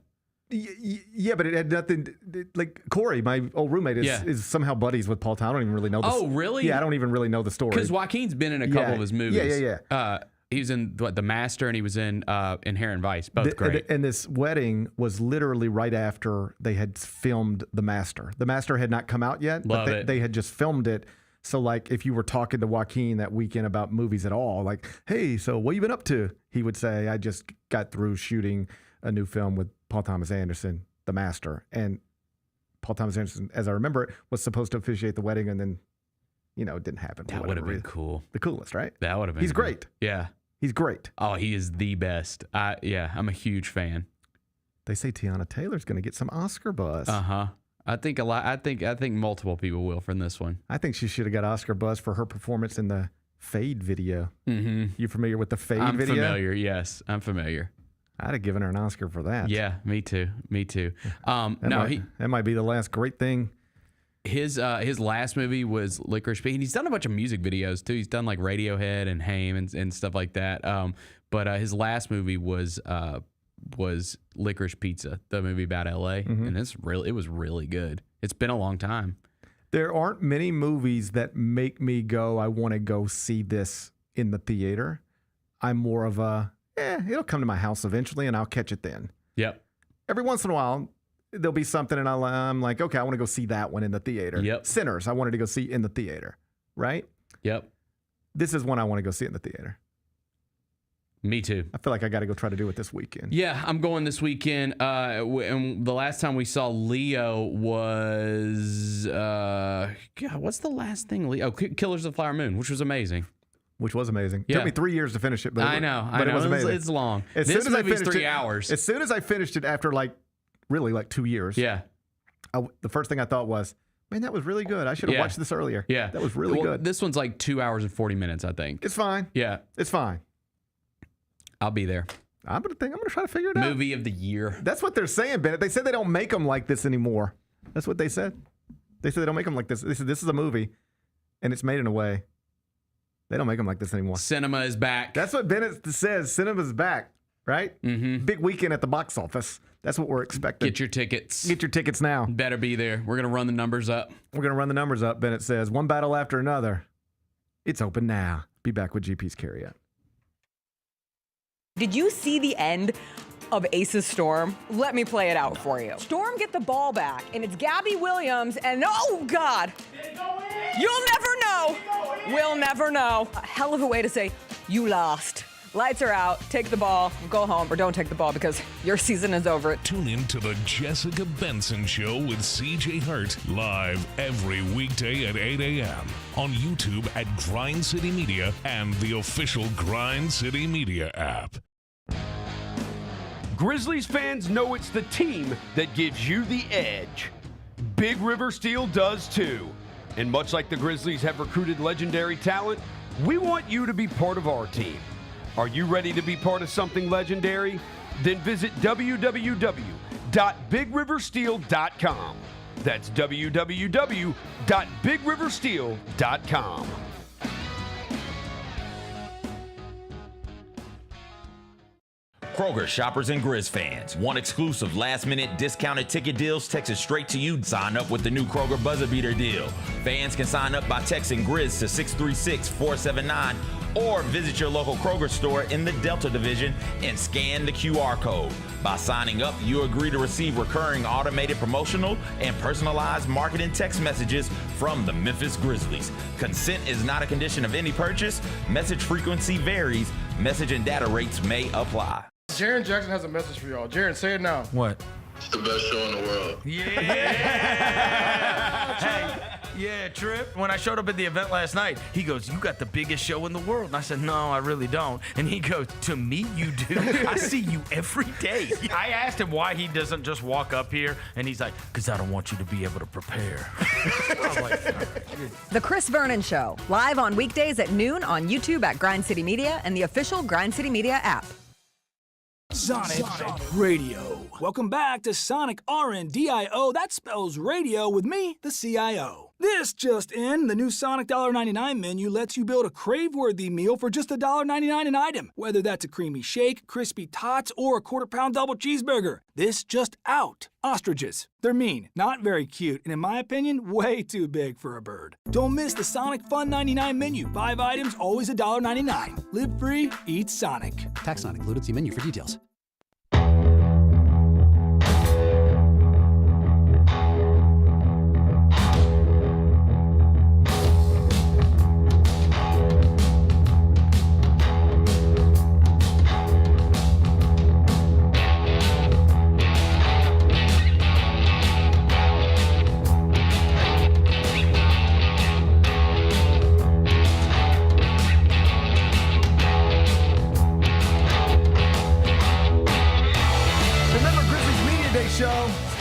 Yeah, but it had nothing. Like Corey, my old roommate, is somehow buddies with Paul Thomas. I don't even really know. Oh, really? Yeah, I don't even really know the story. Because Joaquin's been in a couple of his movies. Yeah. He was in The Master, and he was in Inherent Vice. Both great. And this wedding was literally right after they had filmed The Master. The Master had not come out yet, but they had just filmed it. So, like, if you were talking to Joaquin that weekend about movies at all, like, hey, so what you been up to? He would say, I just got through shooting a new film with Paul Thomas Anderson, The Master. And Paul Thomas Anderson, as I remember it, was supposed to officiate the wedding, and then, it didn't happen. That would have been cool. The coolest, right? That would have been He's great. Yeah. He's great. Oh, he is the best. I'm a huge fan. They say Tiana Taylor's going to get some Oscar buzz. Uh-huh. I think a lot. I think multiple people will from this one. I think she should have got Oscar buzz for her performance in the Fade video. Mm-hmm. You familiar with the Fade video? I'm familiar. Yes, I'm familiar. I'd have given her an Oscar for that. Yeah, me too. That might be the last great thing. His last movie was Licorice Pizza. He's done a bunch of music videos too. He's done like Radiohead and Haim and stuff like that. But his last movie was Licorice Pizza, the movie about LA, and it was really good. It's been a long time. There aren't many movies that make me go, I want to go see this in the theater. I'm more of a, it'll come to my house eventually and I'll catch it then. Yep. Every once in a while, there'll be something and I'm like, okay, I want to go see that one in the theater. Yep. Sinners, I wanted to go see in the theater, right? Yep. This is one I want to go see in the theater. Me too. I feel like I got to go try to do it this weekend. Yeah, I'm going this weekend. And the last time we saw Leo was, what's the last thing? Killers of the Flower Moon, which was amazing. Which was amazing. Yeah. Took me 3 years to finish it. But I know. It was amazing. It's long. This movie's 3 hours. As soon as I finished it after really 2 years. Yeah. The first thing I thought was, man, that was really good. I should have watched this earlier. Yeah. That was really good. This one's like 2 hours and 40 minutes, I think. It's fine. Yeah. It's fine. I'll be there. I'm gonna try to figure it out. Movie of the year. That's what they're saying, Bennett. They said they don't make them like this anymore. That's what they said. They said they don't make them like this. They said this is a movie, and it's made in a way. They don't make them like this anymore. Cinema is back. That's what Bennett says. Cinema's back, right? Mm-hmm. Big weekend at the box office. That's what we're expecting. Get your tickets. Get your tickets now. Better be there. We're gonna run the numbers up. Bennett says. One battle after another. It's open now. Be back with GP's Carryout. Did you see the end of Ace's Storm? Let me play it out for you. Storm get the ball back, and it's Gabby Williams, and oh, God. You'll never know. We'll never know. A hell of a way to say, you lost. Lights are out, take the ball, go home, or don't take the ball because your season is over. Tune in to the Jessica Benson Show with CJ Hurt, live every weekday at 8 a.m. on YouTube at Grind City Media and the official Grind City Media app. Grizzlies fans know it's the team that gives you the edge. Big River Steel does too. And much like the Grizzlies have recruited legendary talent, we want you to be part of our team. Are you ready to be part of something legendary? Then visit www.bigriversteel.com. That's www.bigriversteel.com. Kroger shoppers and Grizz fans. Want exclusive last-minute discounted ticket deals texted straight to you? Sign up with the new Kroger Buzzer Beater deal. Fans can sign up by texting Grizz to 636-479 or visit your local Kroger store in the Delta Division and scan the QR code. By signing up, you agree to receive recurring automated promotional and personalized marketing text messages from the Memphis Grizzlies. Consent is not a condition of any purchase. Message frequency varies. Message and data rates may apply. Jaren Jackson has a message for y'all. Jaren, say it now. What? It's the best show in the world. Yeah. Hey, yeah, Trip. When I showed up at the event last night, he goes, "You got the biggest show in the world." And I said, "No, I really don't." And he goes, "To me, you do. I see you every day." I asked him why he doesn't just walk up here, and he's like, "Because I don't want you to be able to prepare." I was like, The Chris Vernon Show, live on weekdays at noon on YouTube at Grind City Media and the official Grind City Media app. Sonic Radio. Welcome back to Sonic RNDIO. That spells radio with me, the CIO. This just in, the new Sonic $1.99 menu lets you build a crave-worthy meal for just $1.99 an item. Whether that's a creamy shake, crispy tots, or a quarter-pound double cheeseburger. This just out. Ostriches. They're mean, not very cute, and in my opinion, way too big for a bird. Don't miss the Sonic Fun 99 menu. 5 items, always $1.99. Live free, eat Sonic. Tax not included. See menu for details.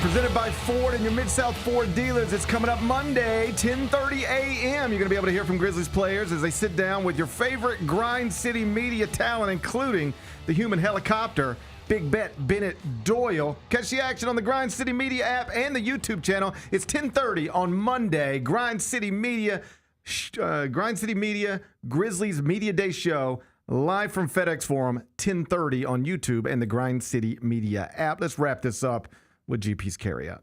Presented by Ford and your Mid-South Ford dealers. It's coming up Monday, 10:30 a.m. You're going to be able to hear from Grizzlies players as they sit down with your favorite Grind City media talent, including the human helicopter, Big Bet Bennett Doyle. Catch the action on the Grind City Media app and the YouTube channel. It's 10:30 on Monday. Grind City Media, Grizzlies Media Day Show, live from FedEx Forum, 10:30 on YouTube and the Grind City Media app. Let's wrap this up with GP's Carryout.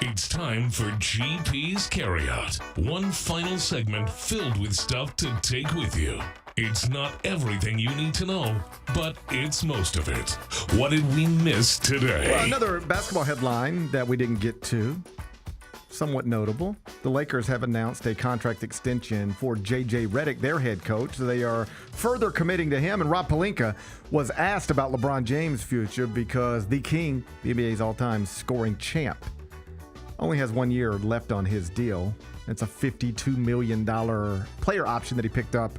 It's time for GP's Carryout. One final segment filled with stuff to take with you. It's not everything you need to know, but it's most of it. What did we miss today? Well, another basketball headline that we didn't get to, somewhat notable. The Lakers have announced a contract extension for J.J. Redick, their head coach. So they are further committing to him. And Rob Pelinka was asked about LeBron James' future because the king, the NBA's all-time scoring champ, only has 1 year left on his deal. It's a $52 million player option that he picked up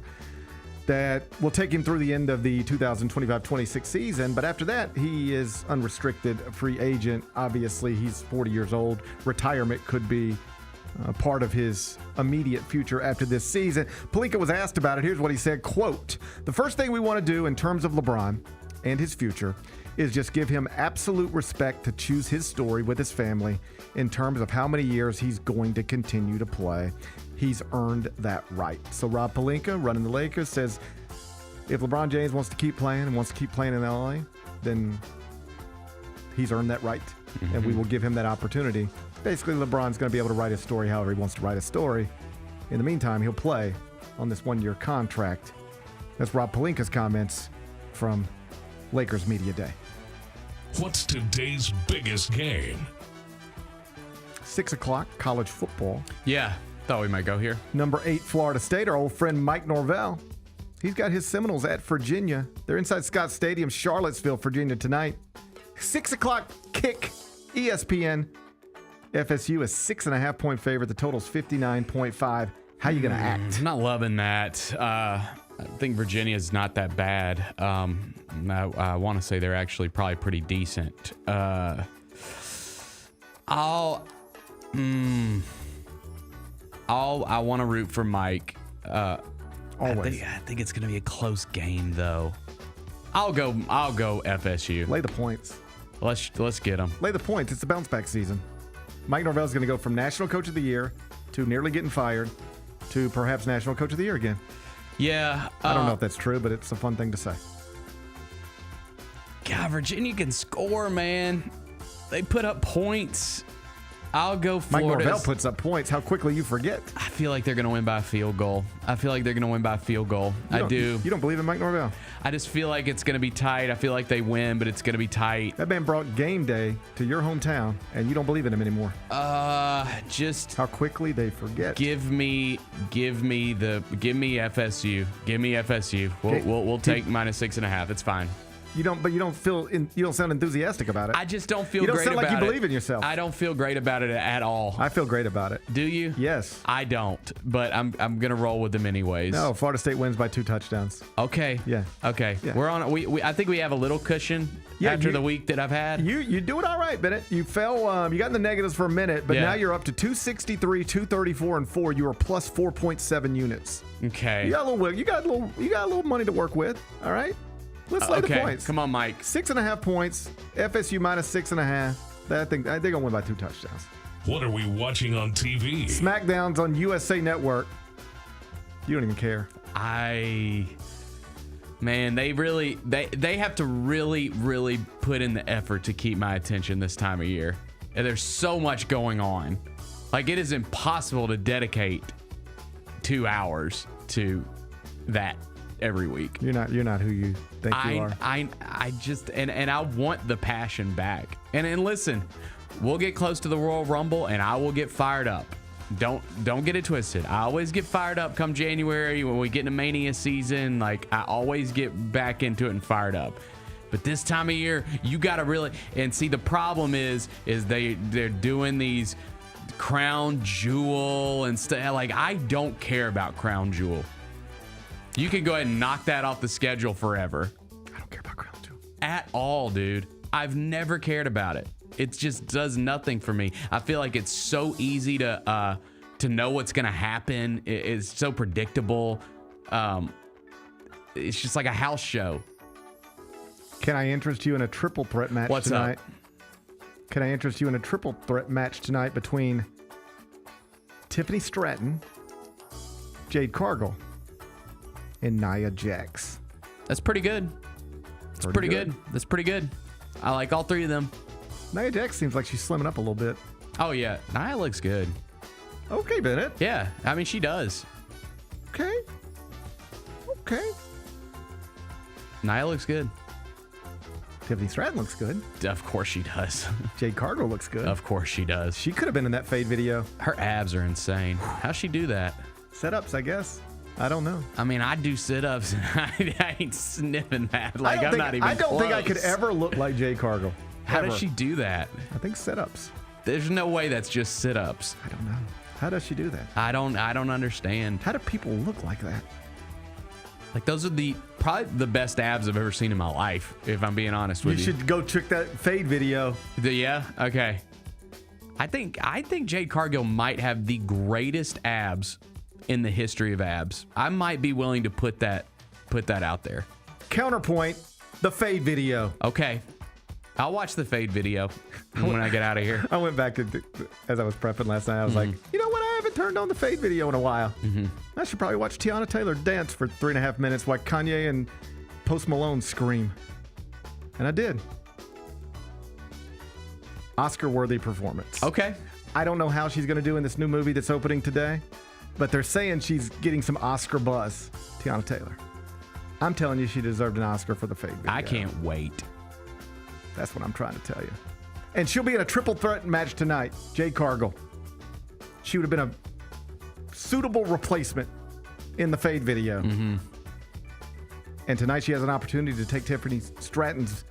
that will take him through the end of the 2025-26 season. But after that, he is unrestricted free agent. Obviously, he's 40 years old. Retirement could be part of his immediate future after this season. Pelinka was asked about it. Here's what he said, quote, "The first thing we want to do in terms of LeBron and his future is just give him absolute respect to choose his story with his family in terms of how many years he's going to continue to play. He's earned that right." So Rob Pelinka, running the Lakers, says if LeBron James wants to keep playing and wants to keep playing in LA, then he's earned that right, and we will give him that opportunity. Basically, LeBron's going to be able to write his story however he wants to write his story. In the meantime, he'll play on this one-year contract. That's Rob Pelinka's comments from Lakers Media Day. What's today's biggest game? 6 o'clock, college football. Yeah, thought we might go here. Number 8, Florida State, our old friend Mike Norvell. He's got his Seminoles at Virginia. They're inside Scott Stadium, Charlottesville, Virginia tonight. 6 o'clock kick, ESPN. FSU is 6.5-point favorite. The total's 59.5. How you going to act? Not loving that. think Virginia's not that bad. I want to say they're actually probably pretty decent. I want to root for Mike. Always. I think it's gonna be a close game though. I'll go FSU. Lay the points. Let's get them. Lay the points. It's the bounce back season. Mike Norvell's going to go from National Coach of the Year to nearly getting fired to perhaps National Coach of the Year again. Yeah. I don't know if that's true, but it's a fun thing to say. God, Virginia can score, man. They put up points. I'll go Florida. Mike Norvell puts up points. How quickly you forget. I feel like they're going to win by a field goal. I do. You don't believe in Mike Norvell? I just feel like it's going to be tight. I feel like they win, but it's going to be tight. That man brought game day to your hometown, and you don't believe in him anymore. Just how quickly they forget. Give me FSU. Give me FSU. We'll take -6.5. It's fine. You don't sound enthusiastic about it. I just don't feel great about it. You don't sound like you it. believe in yourself. I don't feel great about it at all. I feel great about it. Do you? Yes. I don't, but I'm gonna roll with them anyways. No, Florida State wins by 2 touchdowns. Okay. Yeah. Okay. Yeah. We're on. I think we have a little cushion after the week that I've had. You do it all right, Bennett. You fell. You got in the negatives for a minute, but now you're up to 263, 234, and 4. You are plus 4.7 units. Okay. You got a little money to work with. All right. Let's lay the points. Come on, Mike. 6.5 points. FSU -6.5. I think they're gonna win by 2 touchdowns. What are we watching on TV? SmackDown's on USA Network. You don't even care. Man, they have to really put in the effort to keep my attention this time of year. And there's so much going on. Like, it is impossible to dedicate 2 hours to that every week. You're not who you think you are. I just and I want the passion back. And listen, we'll get close to the Royal Rumble and I will get fired up. Don't get it twisted. I always get fired up come January when we get into Mania season. Like, I always get back into it and fired up. But this time of year, you got to really see. The problem is they're doing these Crown Jewel and stuff. Like, I don't care about Crown Jewel. You can go ahead and knock that off the schedule forever. I don't care about Crown Jewel at all, dude. I've never cared about it. It just does nothing for me. I feel like it's so easy to know what's gonna happen. It's so predictable. It's just like a house show. Can I interest you in a triple threat match tonight? Can I interest you in a triple threat match tonight between Tiffany Stratton, Jade Cargill, and Nia Jax? That's pretty good. That's pretty good. That's pretty good. I like all 3 of them. Nia Jax seems like she's slimming up a little bit. Oh, yeah. Nia looks good. Okay, Bennett. Yeah. I mean, she does. Okay. Nia looks good. Tiffany Stratton looks good. Of course she does. Jade Cargill looks good. Of course she does. She could have been in that fade video. Her abs are insane. How's she do that? Setups, I guess. I don't know. I mean, I do sit-ups, and I ain't sniffing that. Like, I don't think I could close. ever look like Jade Cargill. How does she do that? I think sit-ups. There's no way that's just sit-ups. I don't know. How does she do that? I don't understand. How do people look like that? Like, those are probably the best abs I've ever seen in my life, if I'm being honest with you. You should go check that fade video. Yeah? Okay. I think Jade Cargill might have the greatest abs in the history of abs. I might be willing to put that out there. Counterpoint, the fade video. Okay. I'll watch the fade video when I get out of here. I went back as I was prepping last night. I was like, you know what? I haven't turned on the fade video in a while. I should probably watch Tiana Taylor dance for 3.5 minutes while Kanye and Post Malone scream. And I did. Oscar-worthy performance. Okay. I don't know how she's going to do in this new movie that's opening today, but they're saying she's getting some Oscar buzz. Tiana Taylor. I'm telling you, she deserved an Oscar for the fade video. I can't wait. That's what I'm trying to tell you. And she'll be in a triple threat match tonight. Jade Cargill. She would have been a suitable replacement in the fade video. And tonight she has an opportunity to take Tiffany Stratton's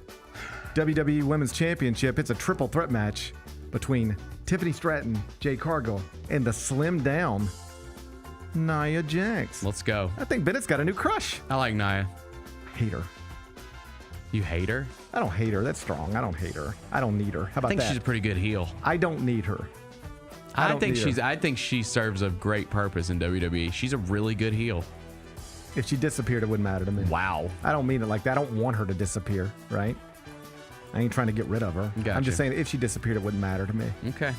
WWE Women's Championship. It's a triple threat match between Tiffany Stratton, Jade Cargill, and the slimmed down Nia Jax. Let's go. I think Bennett's got a new crush. I like Nia. Hate her. You hate her? I don't hate her. That's strong. I don't hate her. I don't need her. How about that? I think she's a pretty good heel. I don't need her. I think she serves a great purpose in WWE. She's a really good heel. If she disappeared, it wouldn't matter to me. Wow. I don't mean it like that. I don't want her to disappear, right? I ain't trying to get rid of her. Gotcha. I'm just saying if she disappeared, it wouldn't matter to me. Okay.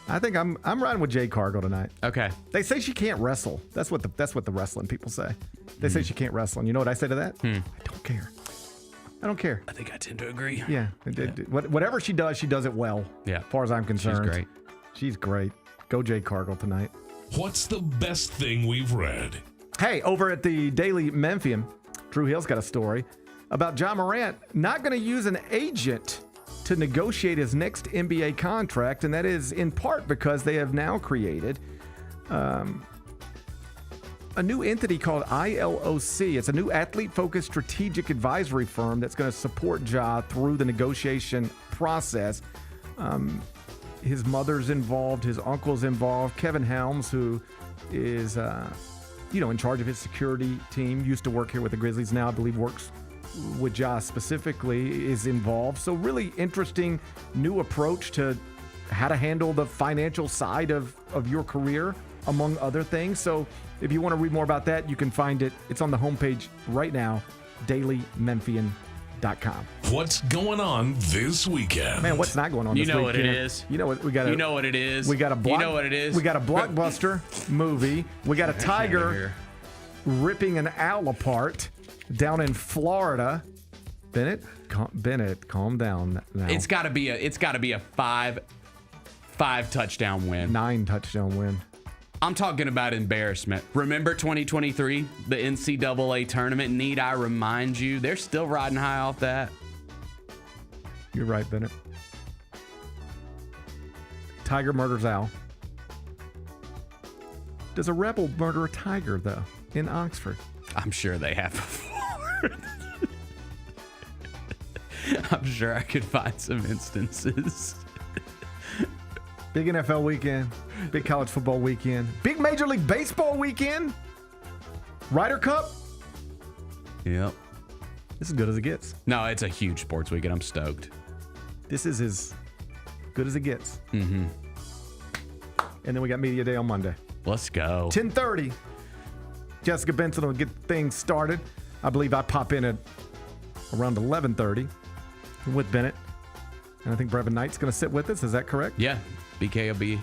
I think I'm riding with Jade Cargill tonight. Okay. They say she can't wrestle. That's what the wrestling people say. They say she can't wrestle. And you know what I say to that? I don't care. I don't care. I think I tend to agree. Yeah. Whatever she does it well. Yeah. As far as I'm concerned. She's great. She's great. Go Jade Cargill tonight. What's the best thing we've read? Hey, over at the Daily Memphian, Drew Hill's got a story about John Morant not going to use an agent to negotiate his next NBA contract, and that is in part because they have now created a new entity called ILOC. It's a new athlete-focused strategic advisory firm that's going to support Ja through the negotiation process. His mother's involved, his uncle's involved. Kevin Helms, who is in charge of his security team, used to work here with the Grizzlies, now I believe works with Ja specifically, is involved. So really interesting new approach to how to handle the financial side of your career, among other things. So if you want to read more about that, you can find it. It's on the homepage right now, dailymemphian.com. What's going on this weekend? Man, what's not going on this weekend? You know what it is. You know what we got. You know what it is. We got a you know what it is. We got a blockbuster movie. We got a tiger ripping an owl apart down in Florida. Bennett, calm down now. It's got to be a five touchdown win. 9 touchdown win. I'm talking about embarrassment. Remember 2023, the NCAA tournament? Need I remind you? They're still riding high off that. You're right, Bennett. Tiger murders owl. Does a rebel murder a tiger, though, in Oxford? I'm sure they have before. I'm sure I could find some instances. Big NFL weekend, big college football weekend, big Major League Baseball weekend, Ryder Cup. Yep. This is good as it gets. No, it's a huge sports weekend. I'm stoked. This is as good as it gets. Mm-hmm. And then we got Media Day on Monday. Let's go. 10:30. Jessica Benson will get things started. I believe I pop in at around 11:30 with Bennett. And I think Brevin Knight's going to sit with us. Is that correct? Yeah. BK will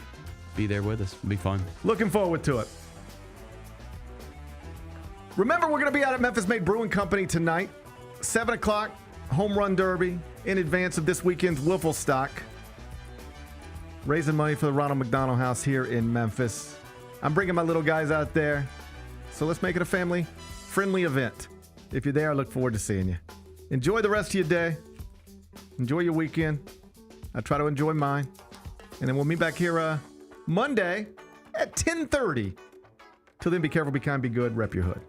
be there with us. It'll be fun. Looking forward to it. Remember, we're going to be out at Memphis Made Brewing Company tonight. 7 o'clock, Home Run Derby in advance of this weekend's Wiffle Stock. Raising money for the Ronald McDonald House here in Memphis. I'm bringing my little guys out there. So let's make it a family-friendly event. If you're there, I look forward to seeing you. Enjoy the rest of your day. Enjoy your weekend. I try to enjoy mine. And then we'll meet back here Monday at 10:30. Till then, be careful, be kind, be good, rep your hood.